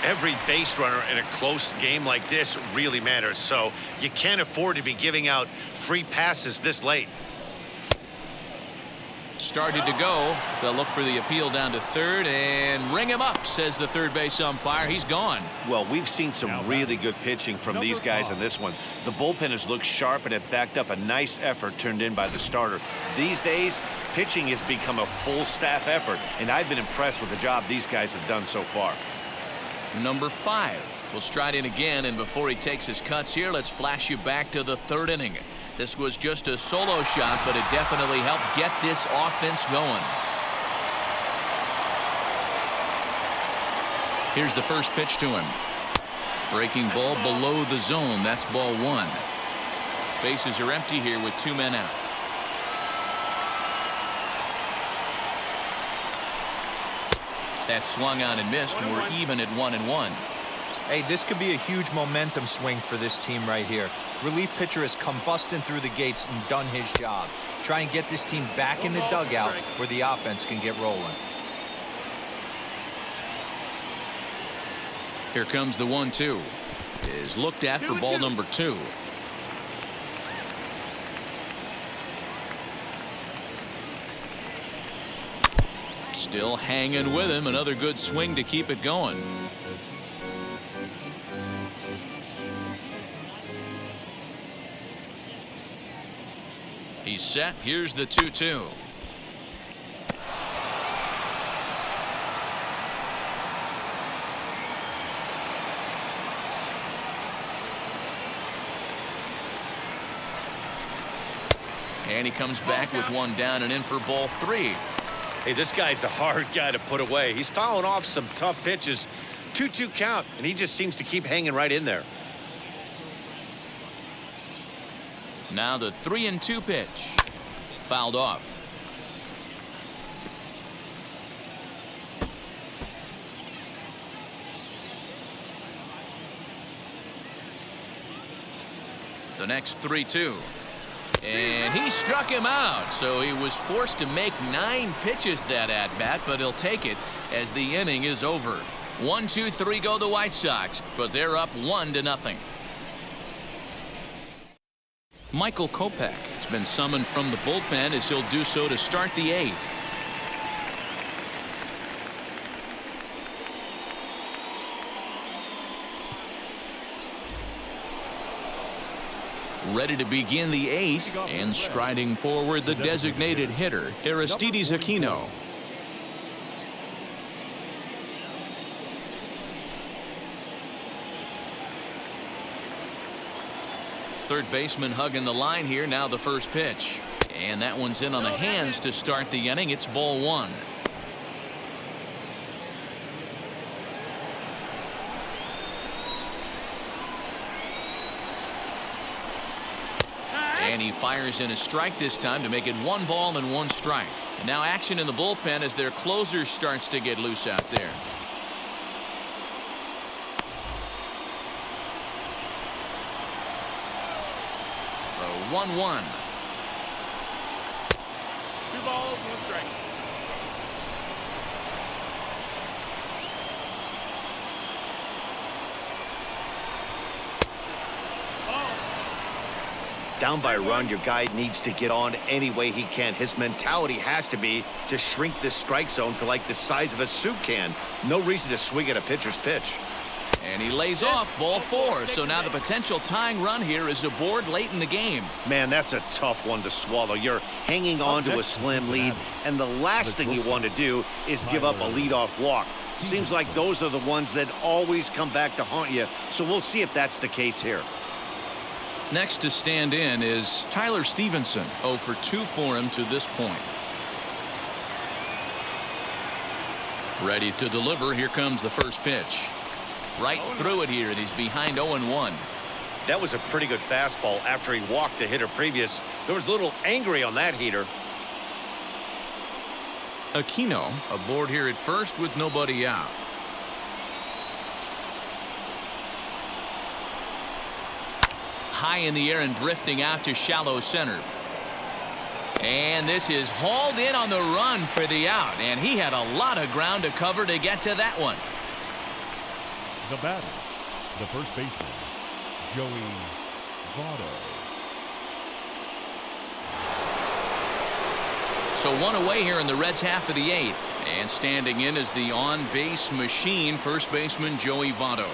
Speaker 2: Every base runner in a close game like this really matters, so you can't afford to be giving out free passes this late.
Speaker 1: Started to go. They'll look for the appeal down to third and ring him up, says the third base umpire. He's gone.
Speaker 2: Well, we've seen some really good pitching from these guys in this one. The bullpen has looked sharp, and it backed up a nice effort turned in by the starter. These days, pitching has become a full staff effort, and I've been impressed with the job these guys have done so far.
Speaker 1: Number 5 will stride in again, and before he takes his cuts here, let's flash you back to the 3rd inning. This was just a solo shot, but it definitely helped get this offense going. Here's the first pitch to him. Breaking ball below the zone. That's ball 1. Bases are empty here with 2 men out. That swung on and missed, and we're even at 1-1.
Speaker 4: Hey, this could be a huge momentum swing for this team right here. Relief pitcher has come busting through the gates and done his job. Try and get this team back in the dugout where the offense can get rolling.
Speaker 1: Here comes the 1-2. Is looked at for ball number 2. Still hanging with him. Another good swing to keep it going. He's set. Here's the 2-2. And he comes back with 1 down and in for ball 3.
Speaker 2: Hey, this guy's a hard guy to put away. He's fouling off some tough pitches. 2-2 count, and he just seems to keep hanging right in there.
Speaker 1: Now the 3-2 pitch. Fouled off. The next 3-2. And he struck him out, so he was forced to make 9 pitches that at-bat, but he'll take it as the inning is over. 1-2-3 go the White Sox, but they're up 1-0. Michael Kopech has been summoned from the bullpen as he'll do so to start the 8th. Ready to begin the 8th, and striding forward the designated hitter, Aristidis Aquino. third baseman hugging the line here. Now the first pitch. And that one's in on the hands to start the inning. It's ball one. And he fires in a strike this time to make it 1 ball and 1 strike. And now action in the bullpen as their closer starts to get loose out there. The 1-1.
Speaker 5: 2 balls, 1 strike.
Speaker 2: Down by a run, your guy needs to get on any way he can. His mentality has to be to shrink this strike zone to like the size of a soup can. No reason to swing at a pitcher's pitch.
Speaker 1: And he lays off ball 4. So now the potential tying run here is aboard late in the game.
Speaker 2: Man, that's a tough one to swallow. You're hanging on to a slim lead, and the last thing you want to do is give up a leadoff walk. Seems like those are the ones that always come back to haunt you. So we'll see if that's the case here.
Speaker 1: Next to stand in is Tyler Stevenson. 0 for 2 for him to this point. Ready to deliver. Here comes the first pitch. Right through it here, and he's behind 0-1.
Speaker 2: That was a pretty good fastball after he walked the hitter previous. There was a little angry on that heater.
Speaker 1: Aquino aboard here at first with nobody out. High in the air and drifting out to shallow center. And this is hauled in on the run for the out. And he had a lot of ground to cover to get to that one.
Speaker 3: The batter, the first baseman, Joey Votto.
Speaker 1: So 1 away here in the Reds' half of the 8th. And standing in is the on-base machine, first baseman Joey Votto.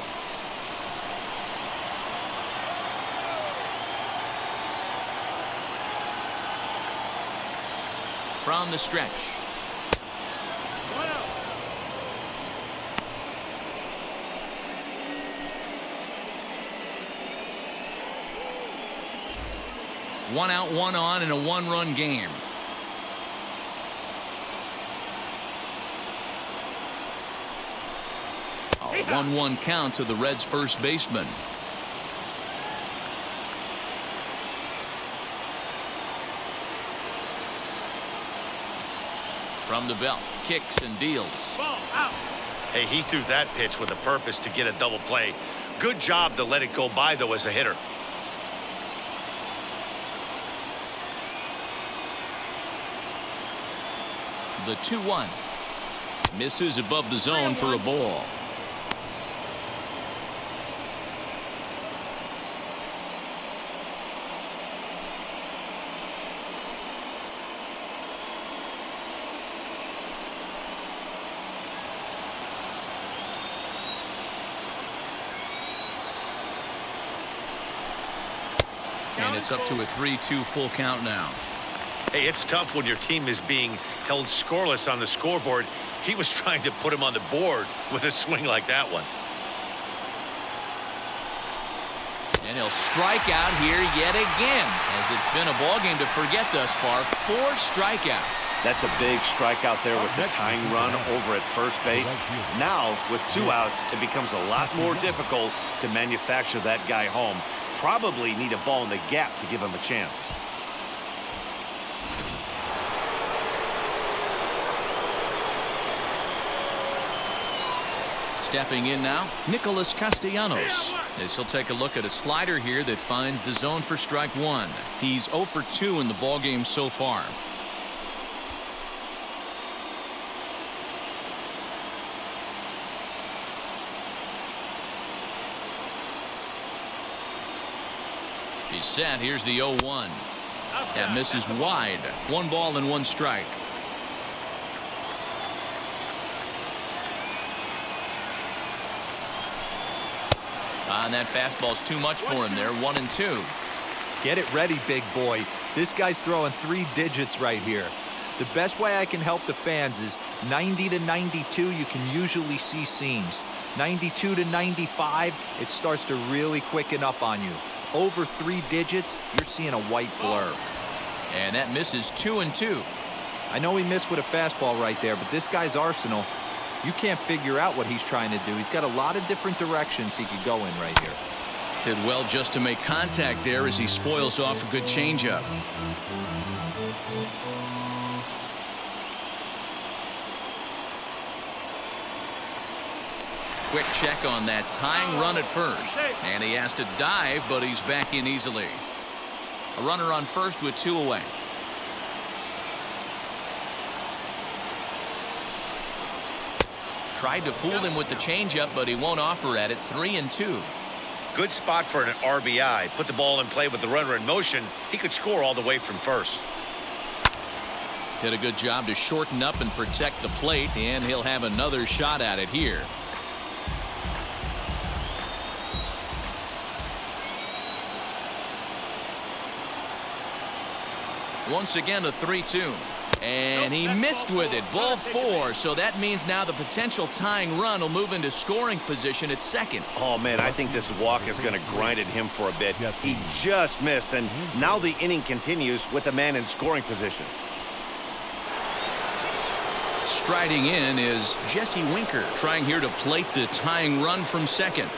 Speaker 1: From the stretch.
Speaker 5: 1 out.
Speaker 1: One out, 1 on in a 1-run game. A 1-1 count to the Reds' first baseman. From the belt, kicks and deals.
Speaker 5: Ball out.
Speaker 2: Hey, he threw that pitch with a purpose to get a double play. Good job to let it go by, though, as a hitter.
Speaker 1: The 2-1. Misses above the zone for a ball. And it's up to a 3-2 full count now.
Speaker 2: Hey, it's tough when your team is being held scoreless on the scoreboard. He was trying to put him on the board with a swing like that one.
Speaker 1: And he'll strike out here yet again, as it's been a ball game to forget thus far. 4 strikeouts.
Speaker 2: That's a big strikeout there with the tying run over at first base. Now, with 2 outs, it becomes a lot more difficult to manufacture that guy home. Probably need a ball in the gap to give him a chance.
Speaker 1: Stepping in now, Nicolas Castellanos. This will take a look at a slider here that finds the zone for strike 1. He's 0 for 2 in the ballgame so far. He's set. Here's the 0-1. That misses wide. 1 ball and 1 strike. And that fastball's too much for him there. 1-2.
Speaker 4: Get it ready, big boy. This guy's throwing 3 digits right here. The best way I can help the fans is 90 to 92, you can usually see seams. 92 to 95, it starts to really quicken up on you. over 3 digits, you're seeing a white blur.
Speaker 1: And that misses 2-2.
Speaker 4: I know he missed with a fastball right there, but this guy's arsenal, you can't figure out what he's trying to do. He's got a lot of different directions he could go in right here.
Speaker 1: Did well just to make contact there as he spoils off a good changeup. Quick check on that tying run at first. And he has to dive, but he's back in easily. A runner on first with 2 away. Tried to fool him with the changeup, but he won't offer at it. 3-2.
Speaker 2: Good spot for an RBI. Put the ball in play with the runner in motion. He could score all the way from first.
Speaker 1: Did a good job to shorten up and protect the plate, and he'll have another shot at it here. Once again, a 3-2. And he missed with it. Ball 4. So that means now the potential tying run will move into scoring position at second.
Speaker 2: Oh, man, I think this walk is going to grind at him for a bit. He just missed, and now the inning continues with a man in scoring position.
Speaker 1: Striding in is Jesse Winker, trying here to plate the tying run from second.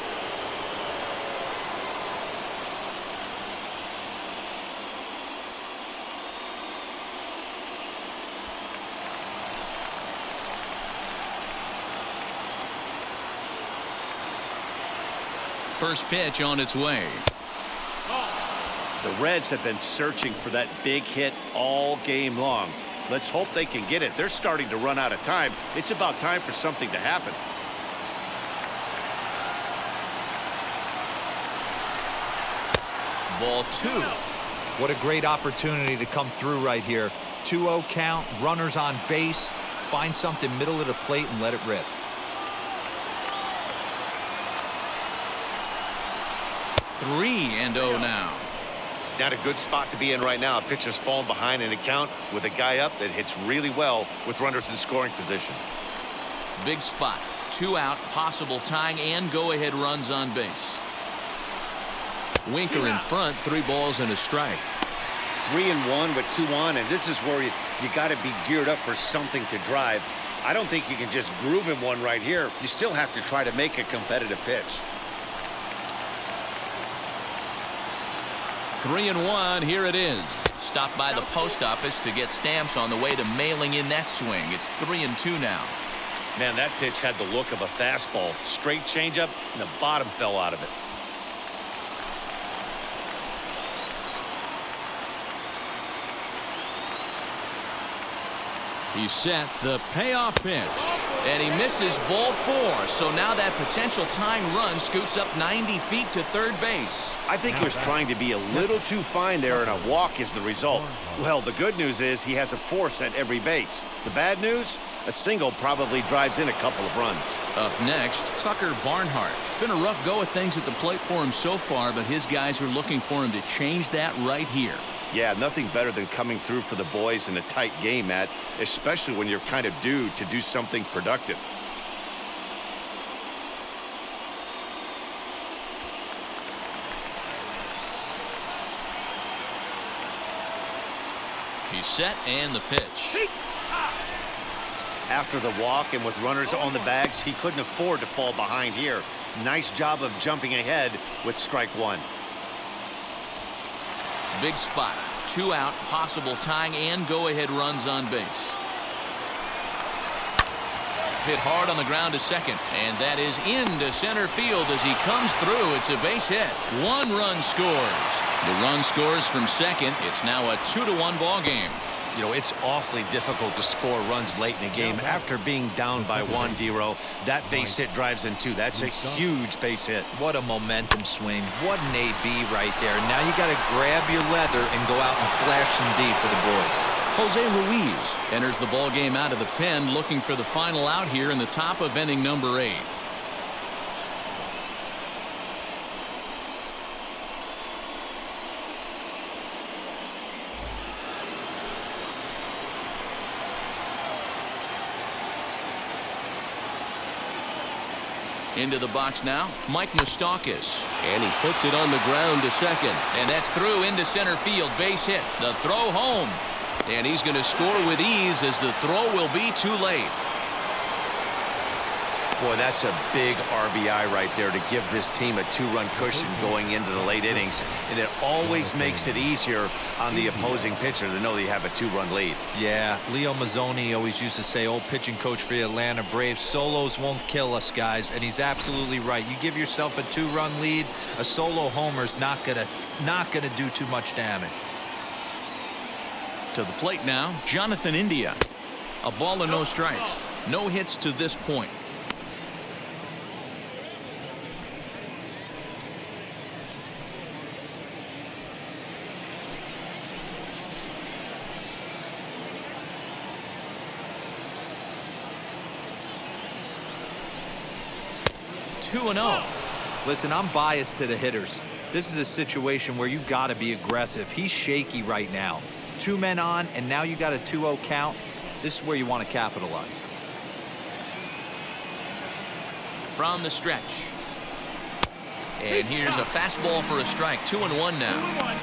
Speaker 1: First pitch on its way.
Speaker 2: The Reds have been searching for that big hit all game long. Let's hope they can get it. They're starting to run out of time. It's about time for something to happen.
Speaker 1: Ball 2.
Speaker 4: What a great opportunity to come through right here. 2-0 count, runners on base. Find something middle of the plate and let it rip.
Speaker 1: 3-0 now.
Speaker 2: Not a good spot to be in right now. A pitcher's falling behind in the count with a guy up that hits really well with runners in scoring position.
Speaker 1: Big spot. 2 out, possible tying and go-ahead runs on base. Winker in front, 3 balls and a strike.
Speaker 2: 3-1 with 2 on, and this is where you got to be geared up for something to drive. I don't think you can just groove him one right here. You still have to try to make a competitive pitch.
Speaker 1: 3-1, here it is. Stopped by the post office to get stamps on the way to mailing in that swing. It's 3-2 now.
Speaker 2: Man, that pitch had the look of a fastball. Straight changeup, and the bottom fell out of it.
Speaker 1: He set the payoff pitch, and he misses ball 4. So now that potential tying run scoots up 90 feet to third base.
Speaker 2: I think he was trying to be a little too fine there, and a walk is the result. Well, the good news is he has a force at every base. The bad news? A single probably drives in a couple of runs.
Speaker 1: Up next, Tucker Barnhart. It's been a rough go of things at the plate for him so far, but his guys are looking for him to change that right here.
Speaker 2: Yeah, nothing better than coming through for the boys in a tight game, Matt, especially when you're kind of due to do something productive.
Speaker 1: He's set and the pitch.
Speaker 2: After the walk and with runners on the bags, he couldn't afford to fall behind here. Nice job of jumping ahead with strike 1.
Speaker 1: Big spot. 2 out, possible tying and go-ahead runs on base. Hit hard on the ground to second, and that is into center field as he comes through. It's a base hit. 1 run scores. The run scores from second. It's now a 2-1 ball game.
Speaker 2: You know, it's awfully difficult to score runs late in a game. After being down by 1, D-Row, that base hit drives in 2. That's a huge base hit.
Speaker 4: What a momentum swing. What an AB right there. Now you got to grab your leather and go out and flash some D for the boys.
Speaker 1: Jose Ruiz enters the ball game out of the pen, looking for the final out here in the top of inning number 8. Into the box now, Mike Moustakas. And he puts it on the ground to second. And that's through into center field. Base hit. The throw home. And he's going to score with ease as the throw will be too late.
Speaker 2: Boy, that's a big RBI right there to give this team a 2-run cushion going into the late innings. And it always makes it easier on the opposing pitcher to know they have a 2-run lead.
Speaker 4: Yeah, Leo Mazzoni always used to say, old pitching coach for the Atlanta Braves, solos won't kill us, guys. And he's absolutely right. You give yourself a 2-run lead, a solo homer's not gonna do too much damage.
Speaker 1: To the plate now, Jonathan India. A ball and no strikes. No hits to this point. Two and 0.
Speaker 4: Listen, I'm biased to the hitters. This is a situation where you got to be aggressive. He's shaky right now. 2 men on, and now you got a 2-0 count. This is where you want to capitalize.
Speaker 1: From the stretch. And here's a fastball for a strike. 2-1 now.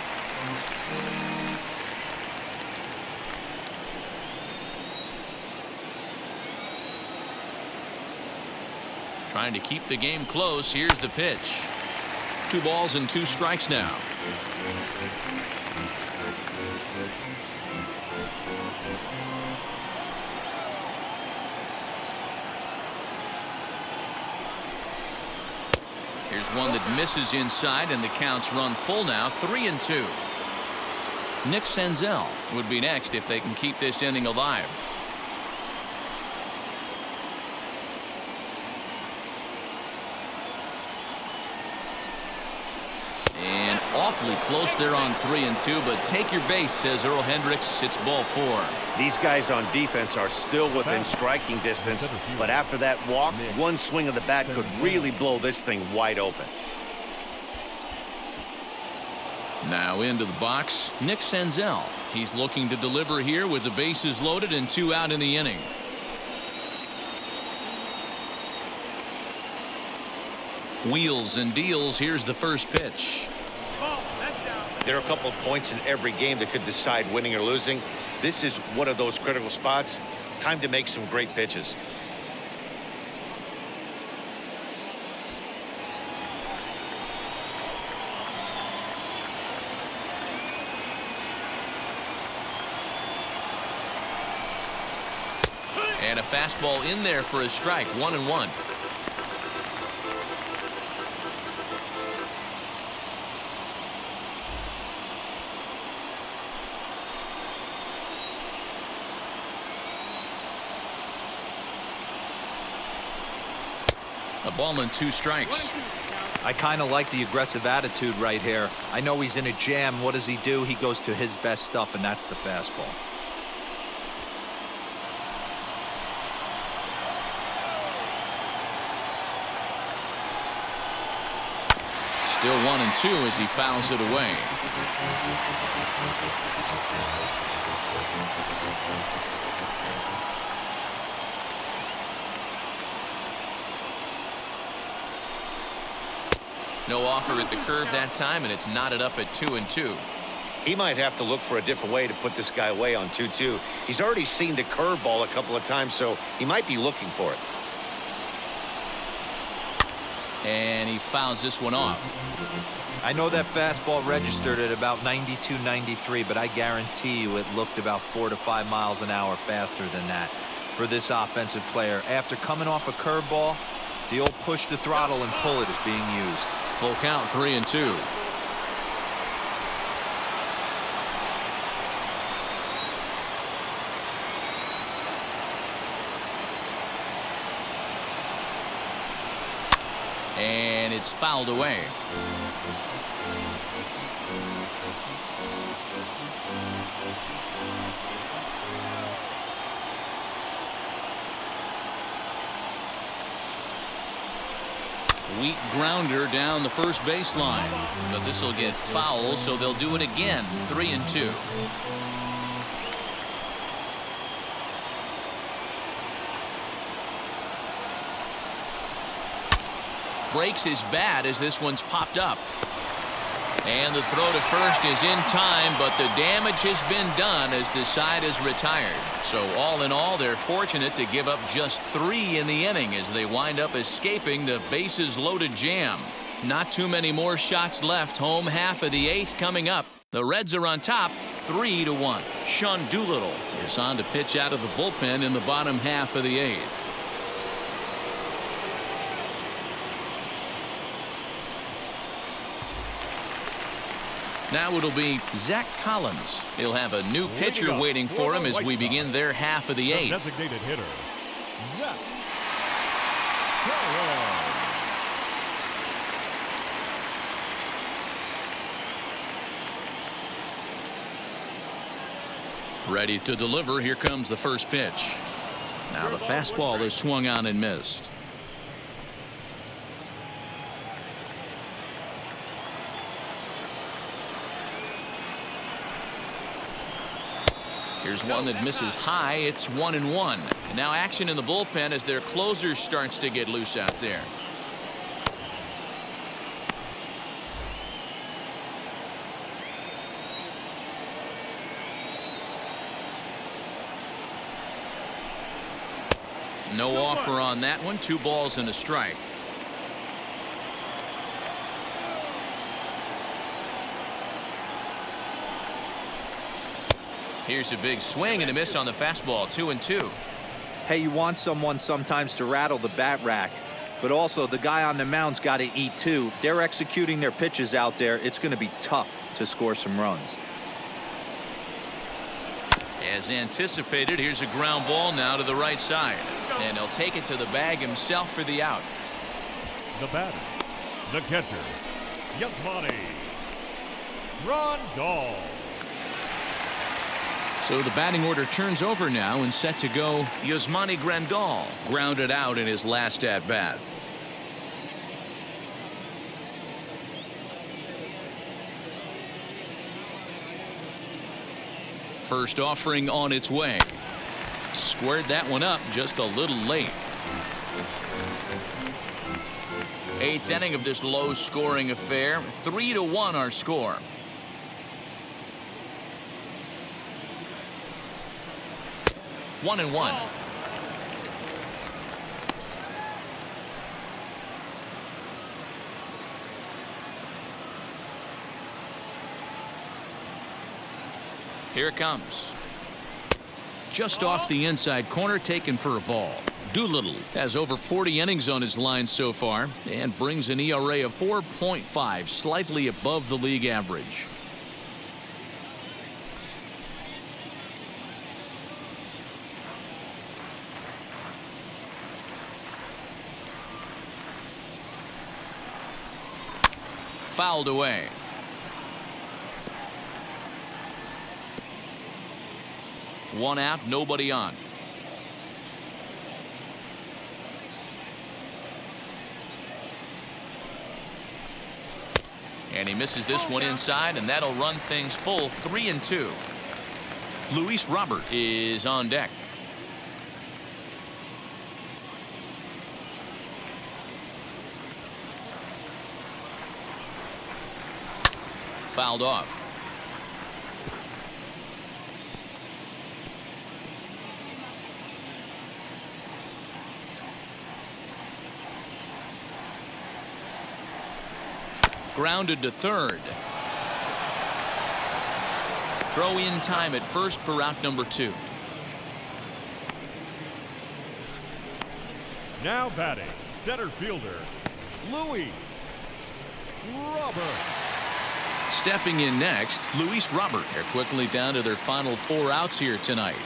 Speaker 1: Trying to keep the game close. Here's the pitch. 2 balls and 2 strikes now. Here's one that misses inside, and the counts run full now. 3-2. Nick Senzel would be next if they can keep this inning alive. Awfully close there on 3-2, but take your base, says Earl Hendricks. It's ball 4.
Speaker 2: These guys on defense are still within striking distance, but after that walk, one swing of the bat could really blow this thing wide open.
Speaker 1: Now into the box, Nick Senzel. He's looking to deliver here with the bases loaded and 2 out in the inning. Wheels and deals. Here's the first pitch.
Speaker 2: There are a couple of points in every game that could decide winning or losing. This is one of those critical spots. Time to make some great pitches.
Speaker 1: And a fastball in there for a strike. 1-1. A ball and 2 strikes.
Speaker 4: I kind of like the aggressive attitude right here. I know he's in a jam. What does he do? He goes to his best stuff, and that's the fastball.
Speaker 1: Still 1-2 as he fouls it away. No offer at the curve that time, and it's knotted up at 2-2.
Speaker 2: He might have to look for a different way to put this guy away on 2-2. He's already seen the curveball a couple of times, so he might be looking for it.
Speaker 1: And he fouls this one off.
Speaker 4: I know that fastball registered at about 92, 93, but I guarantee you it looked about 4 to 5 miles an hour faster than that for this offensive player. After coming off a curveball, the old push the throttle and pull it is being used.
Speaker 1: Full count, 3-2. And it's fouled away. Weak grounder down the first baseline, but this will get foul, so they'll do it again. 3-2. breaks his bat as this one's popped up. And the throw to first is in time, but the damage has been done as the side is retired. So all in all, they're fortunate to give up just 3 in the inning as they wind up escaping the bases loaded jam. Not too many more shots left. Home half of the 8th coming up. The Reds are on top 3-1. Sean Doolittle is on to pitch out of the bullpen in the bottom half of the 8th. Now it'll be Zach Collins. He'll have a new pitcher waiting for him as we begin their half of the 8th.
Speaker 3: Designated hitter, Zach Collins.
Speaker 1: Ready to deliver. Here comes the first pitch. Now the fastball is swung on and missed. Here's one that misses high. It's 1-1. And now action in the bullpen as their closer starts to get loose out there. No offer on that one. 2 balls and a strike. Here's a big swing and a miss on the fastball. 2-2.
Speaker 4: Hey, you want someone sometimes to rattle the bat rack, but also the guy on the mound's got to eat too. They're executing their pitches out there. It's going to be tough to score some runs.
Speaker 1: As anticipated, here's a ground ball now to the right side. And he'll take it to the bag himself for the out.
Speaker 3: The batter, the catcher, Yasmani Grandal.
Speaker 1: So the batting order turns over now and set to go. Yasmani Grandal grounded out in his last at bat. First offering on its way. Squared that one up just a little late. 8th inning of this low scoring affair. 3-1 our score. One and one. Here it comes. Just off the inside corner, taken for a ball. Doolittle has over 40 innings on his line so far and brings an ERA of 4.5, slightly above the league average. Fouled away. One out, nobody on. And he misses this one inside, and that'll run things full. 3-2. Luis Robert is on deck. Fouled off. Grounded to third. Throw in time at first for out number 2.
Speaker 3: Now batting, center fielder, Luis Robert.
Speaker 1: Stepping in next, Luis Robert. They're quickly down to their final 4 outs here tonight.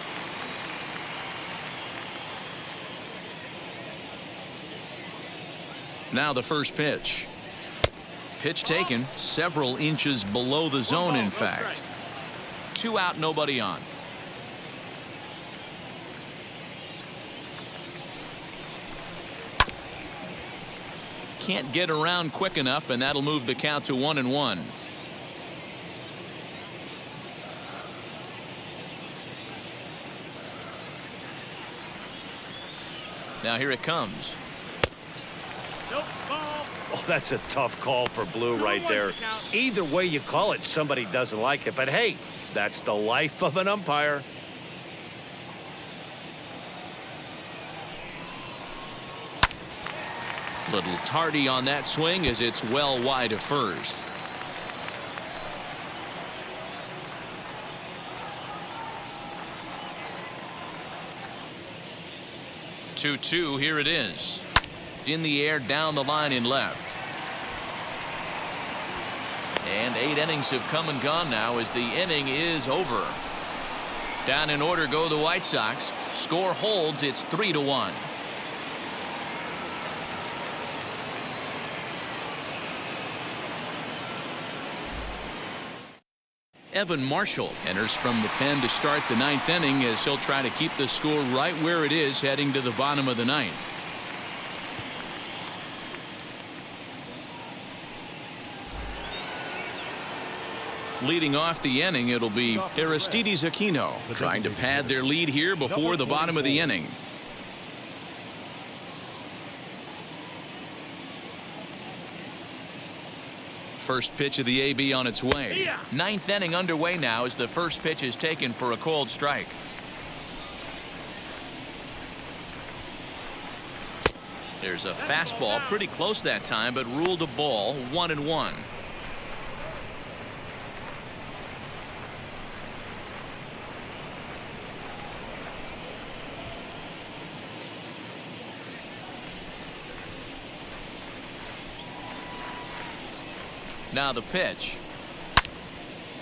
Speaker 1: Now the first pitch. Pitch taken several inches below the zone, in fact. 2 out, nobody on. Can't get around quick enough, and that'll move the count to 1-1. Now here it comes.
Speaker 5: Nope, ball.
Speaker 2: Oh, that's a tough call for Blue right there. Either way you call it, somebody doesn't like it. But hey, that's the life of an umpire.
Speaker 1: Little tardy on that swing as it's well wide of first. Two, here it is. In the air, down the line in left. And 8 innings have come and gone now as the inning is over. Down in order go the White Sox. Score holds, it's 3-1. Evan Marshall enters from the pen to start the 9th inning as he'll try to keep the score right where it is heading to the bottom of the 9th. Leading off the inning, it'll be Aristidis Aquino trying to pad their lead here before the bottom of the inning. First pitch of the AB on its way. 9th inning underway now as the first pitch is taken for a called strike. There's a fastball pretty close that time, but ruled a ball, 1-1. Now the pitch.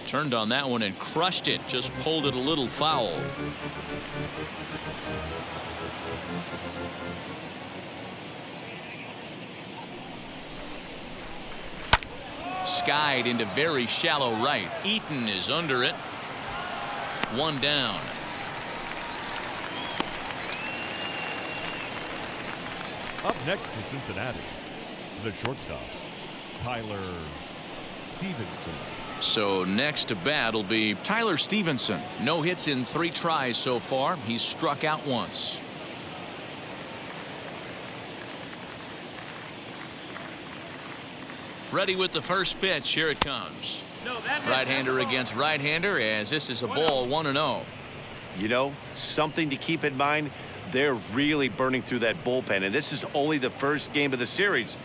Speaker 1: Turned on that one and crushed it. Just pulled it a little foul. Skied into very shallow right. Eaton is under it. 1 down.
Speaker 3: Up next for Cincinnati, the shortstop, Tyler Stevenson.
Speaker 1: So next to bat will be Tyler Stevenson. No hits in 3 tries so far. He's struck out once. Ready with the first pitch. Here it comes. Right-hander against right-hander as this is a ball, 1-0.
Speaker 2: You know, something to keep in mind, they're really burning through that bullpen, and this is only the first game of the series.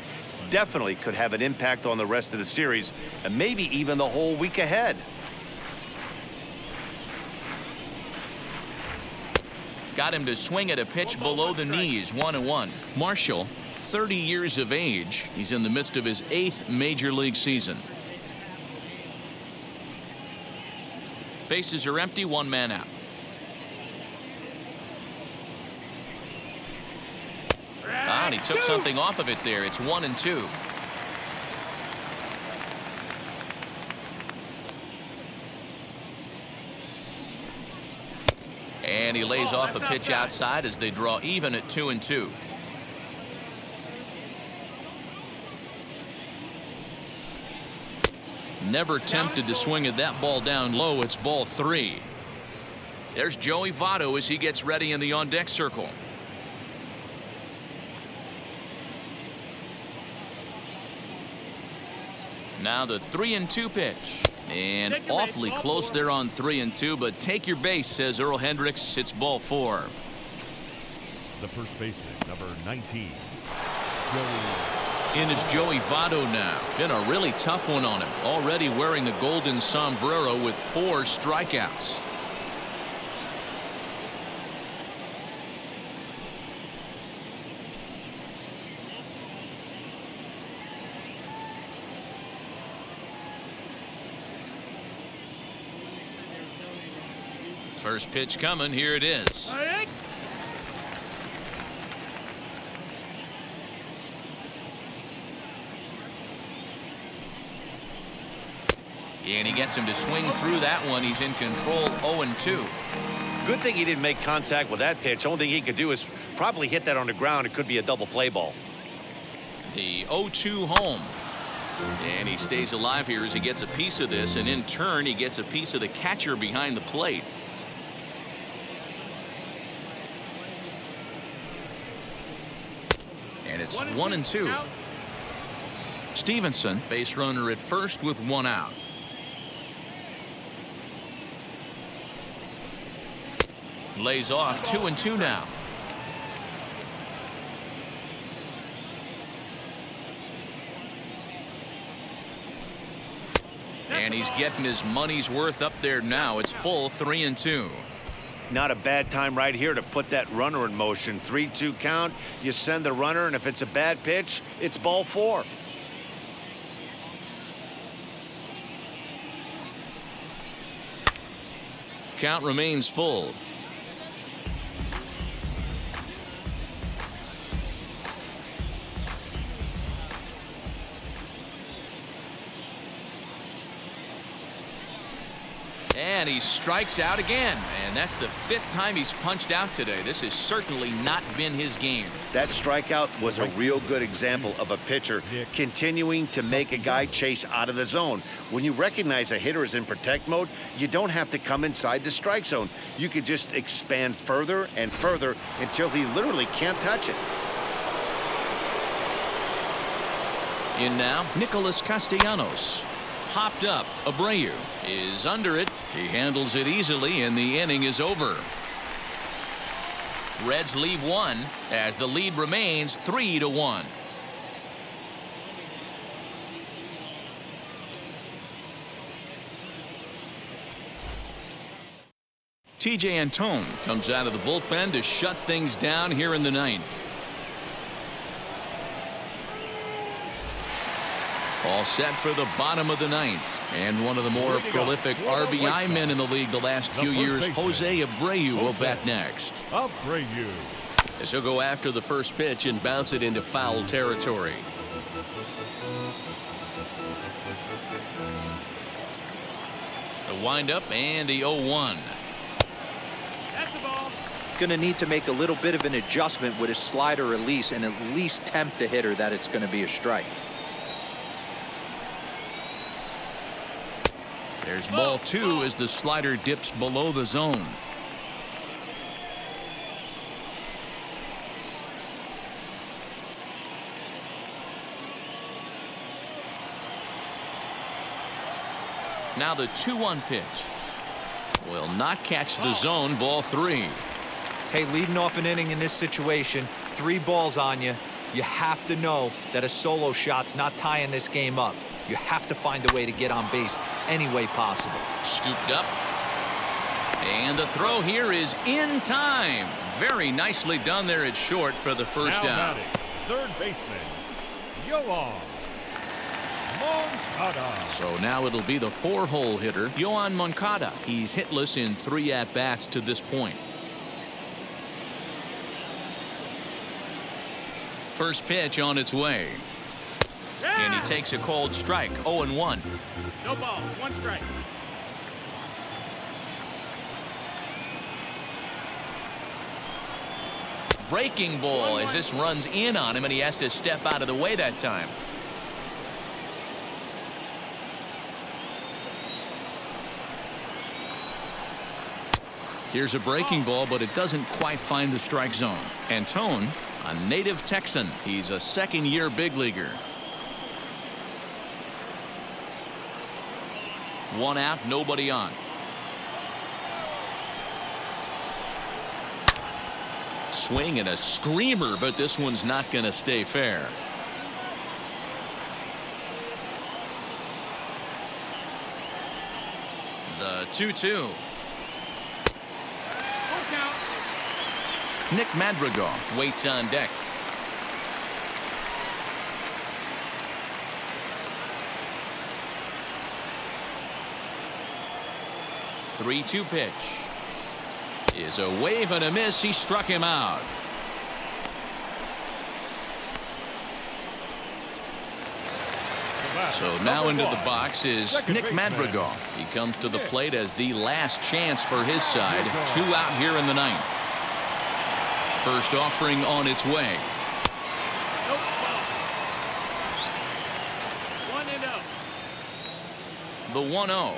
Speaker 2: Definitely could have an impact on the rest of the series and maybe even the whole week ahead.
Speaker 1: Got him to swing at a pitch below the knees, 1-1. Marshall, 30 years of age. He's in the midst of his 8th major league season. Bases are empty, 1 man out. And he took something off of it there. It's 1-2. And he lays off a pitch outside as they draw even at 2-2. Never tempted to swing at that ball down low. It's ball 3. There's Joey Votto as he gets ready in the on-deck circle. Now the 3-2 pitch. And awfully close there on 3-2, but take your base, says Earl Hendricks. It's ball 4.
Speaker 3: The first baseman, number 19, Joey.
Speaker 1: In is Joey Votto now. Been a really tough one on him. Already wearing the golden sombrero with 4 strikeouts. First pitch coming. Here it is. And he gets him to swing through that one. He's in control, 0-2.
Speaker 2: Good thing he didn't make contact with that pitch. Only thing he could do is probably hit that on the ground. It could be a double play ball.
Speaker 1: The 0-2 home. And he stays alive here as he gets a piece of this, and in turn he gets a piece of the catcher behind the plate. And it's 1-2. Stevenson, base runner at first with 1 out. Lays off 2-2 now. And he's getting his money's worth up there now. It's full 3-2.
Speaker 2: Not a bad time right here to put that runner in motion. 3-2 count. You send the runner, and if it's a bad pitch, it's ball 4.
Speaker 1: Count remains full. And he strikes out again. And that's the 5th time he's punched out today. This has certainly not been his game.
Speaker 2: That strikeout was a real good example of a pitcher continuing to make a guy chase out of the zone. When you recognize a hitter is in protect mode, you don't have to come inside the strike zone. You could just expand further and further until he literally can't touch it.
Speaker 1: In now, Nicolas Castellanos. Popped up. Abreu is under it. He handles it easily, and the inning is over. Reds leave 1 as the lead remains 3-1. TJ Antone comes out of the bullpen to shut things down here in the 9th. All set for the bottom of the 9th. And one of the more prolific RBI men in the league the last few years, Jose Abreu, will bat next.
Speaker 3: Abreu.
Speaker 1: As he'll go after the first pitch and bounce it into foul territory. The windup and the 0-1.
Speaker 5: That's the ball.
Speaker 4: Going to need to make a little bit of an adjustment with his slider release and at least tempt the hitter that it's going to be a strike.
Speaker 1: There's ball 2 as the slider dips below the zone. Now the 2-1 pitch. Will not catch the zone. Ball 3.
Speaker 4: Hey, leading off an inning in this situation, 3 balls on you. You have to know that a solo shot's not tying this game up. You have to find a way to get on base any way possible.
Speaker 1: Scooped up. And the throw here is in time. Very nicely done there at short for the first
Speaker 3: Now
Speaker 1: out.
Speaker 3: batting, third baseman, Yoan Moncada.
Speaker 1: So now it'll be the 4-hole hitter, Yoan Moncada. He's hitless in 3 at-bats to this point. First pitch on its way. And he takes a cold strike. 0-1.
Speaker 5: No ball. 1 strike.
Speaker 1: Breaking ball as this runs in on him, and he has to step out of the way that time. Here's a breaking ball, but it doesn't quite find the strike zone. Antone, a native Texan. He's a 2nd-year big leaguer. 1 out, nobody on. Swing and a screamer, but this one's not going to stay fair. The 2-2.
Speaker 5: Full count.
Speaker 1: Nick Madrigal waits on deck. The 3-2 pitch is a wave and a miss. He struck him out. So now into the box is Nick Madrigal. He comes to the plate as the last chance for his side. 2 out here in the 9th. First offering on its way.
Speaker 5: Nope, ball. 1-0.
Speaker 1: The 1-0.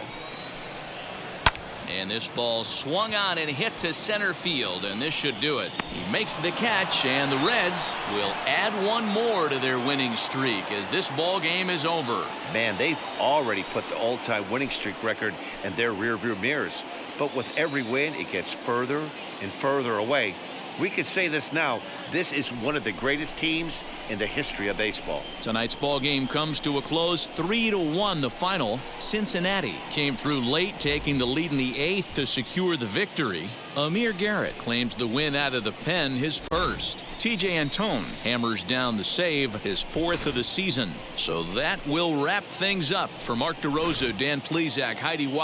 Speaker 1: And this ball swung on and hit to center field, and this should do it. He makes the catch, and the Reds will add one more to their winning streak as this ball game is over.
Speaker 2: Man, they've already put the all-time winning streak record in their rearview mirrors. But with every win, it gets further and further away. We could say this now. This is one of the greatest teams in the history of baseball.
Speaker 1: Tonight's ball game comes to a close, 3-1 the final. Cincinnati came through late, taking the lead in the 8th to secure the victory. Amir Garrett claims the win out of the pen, his first. TJ Antone hammers down the save, his 4th of the season. So that will wrap things up. For Mark DeRosa, Dan Plesac, Heidi Watt.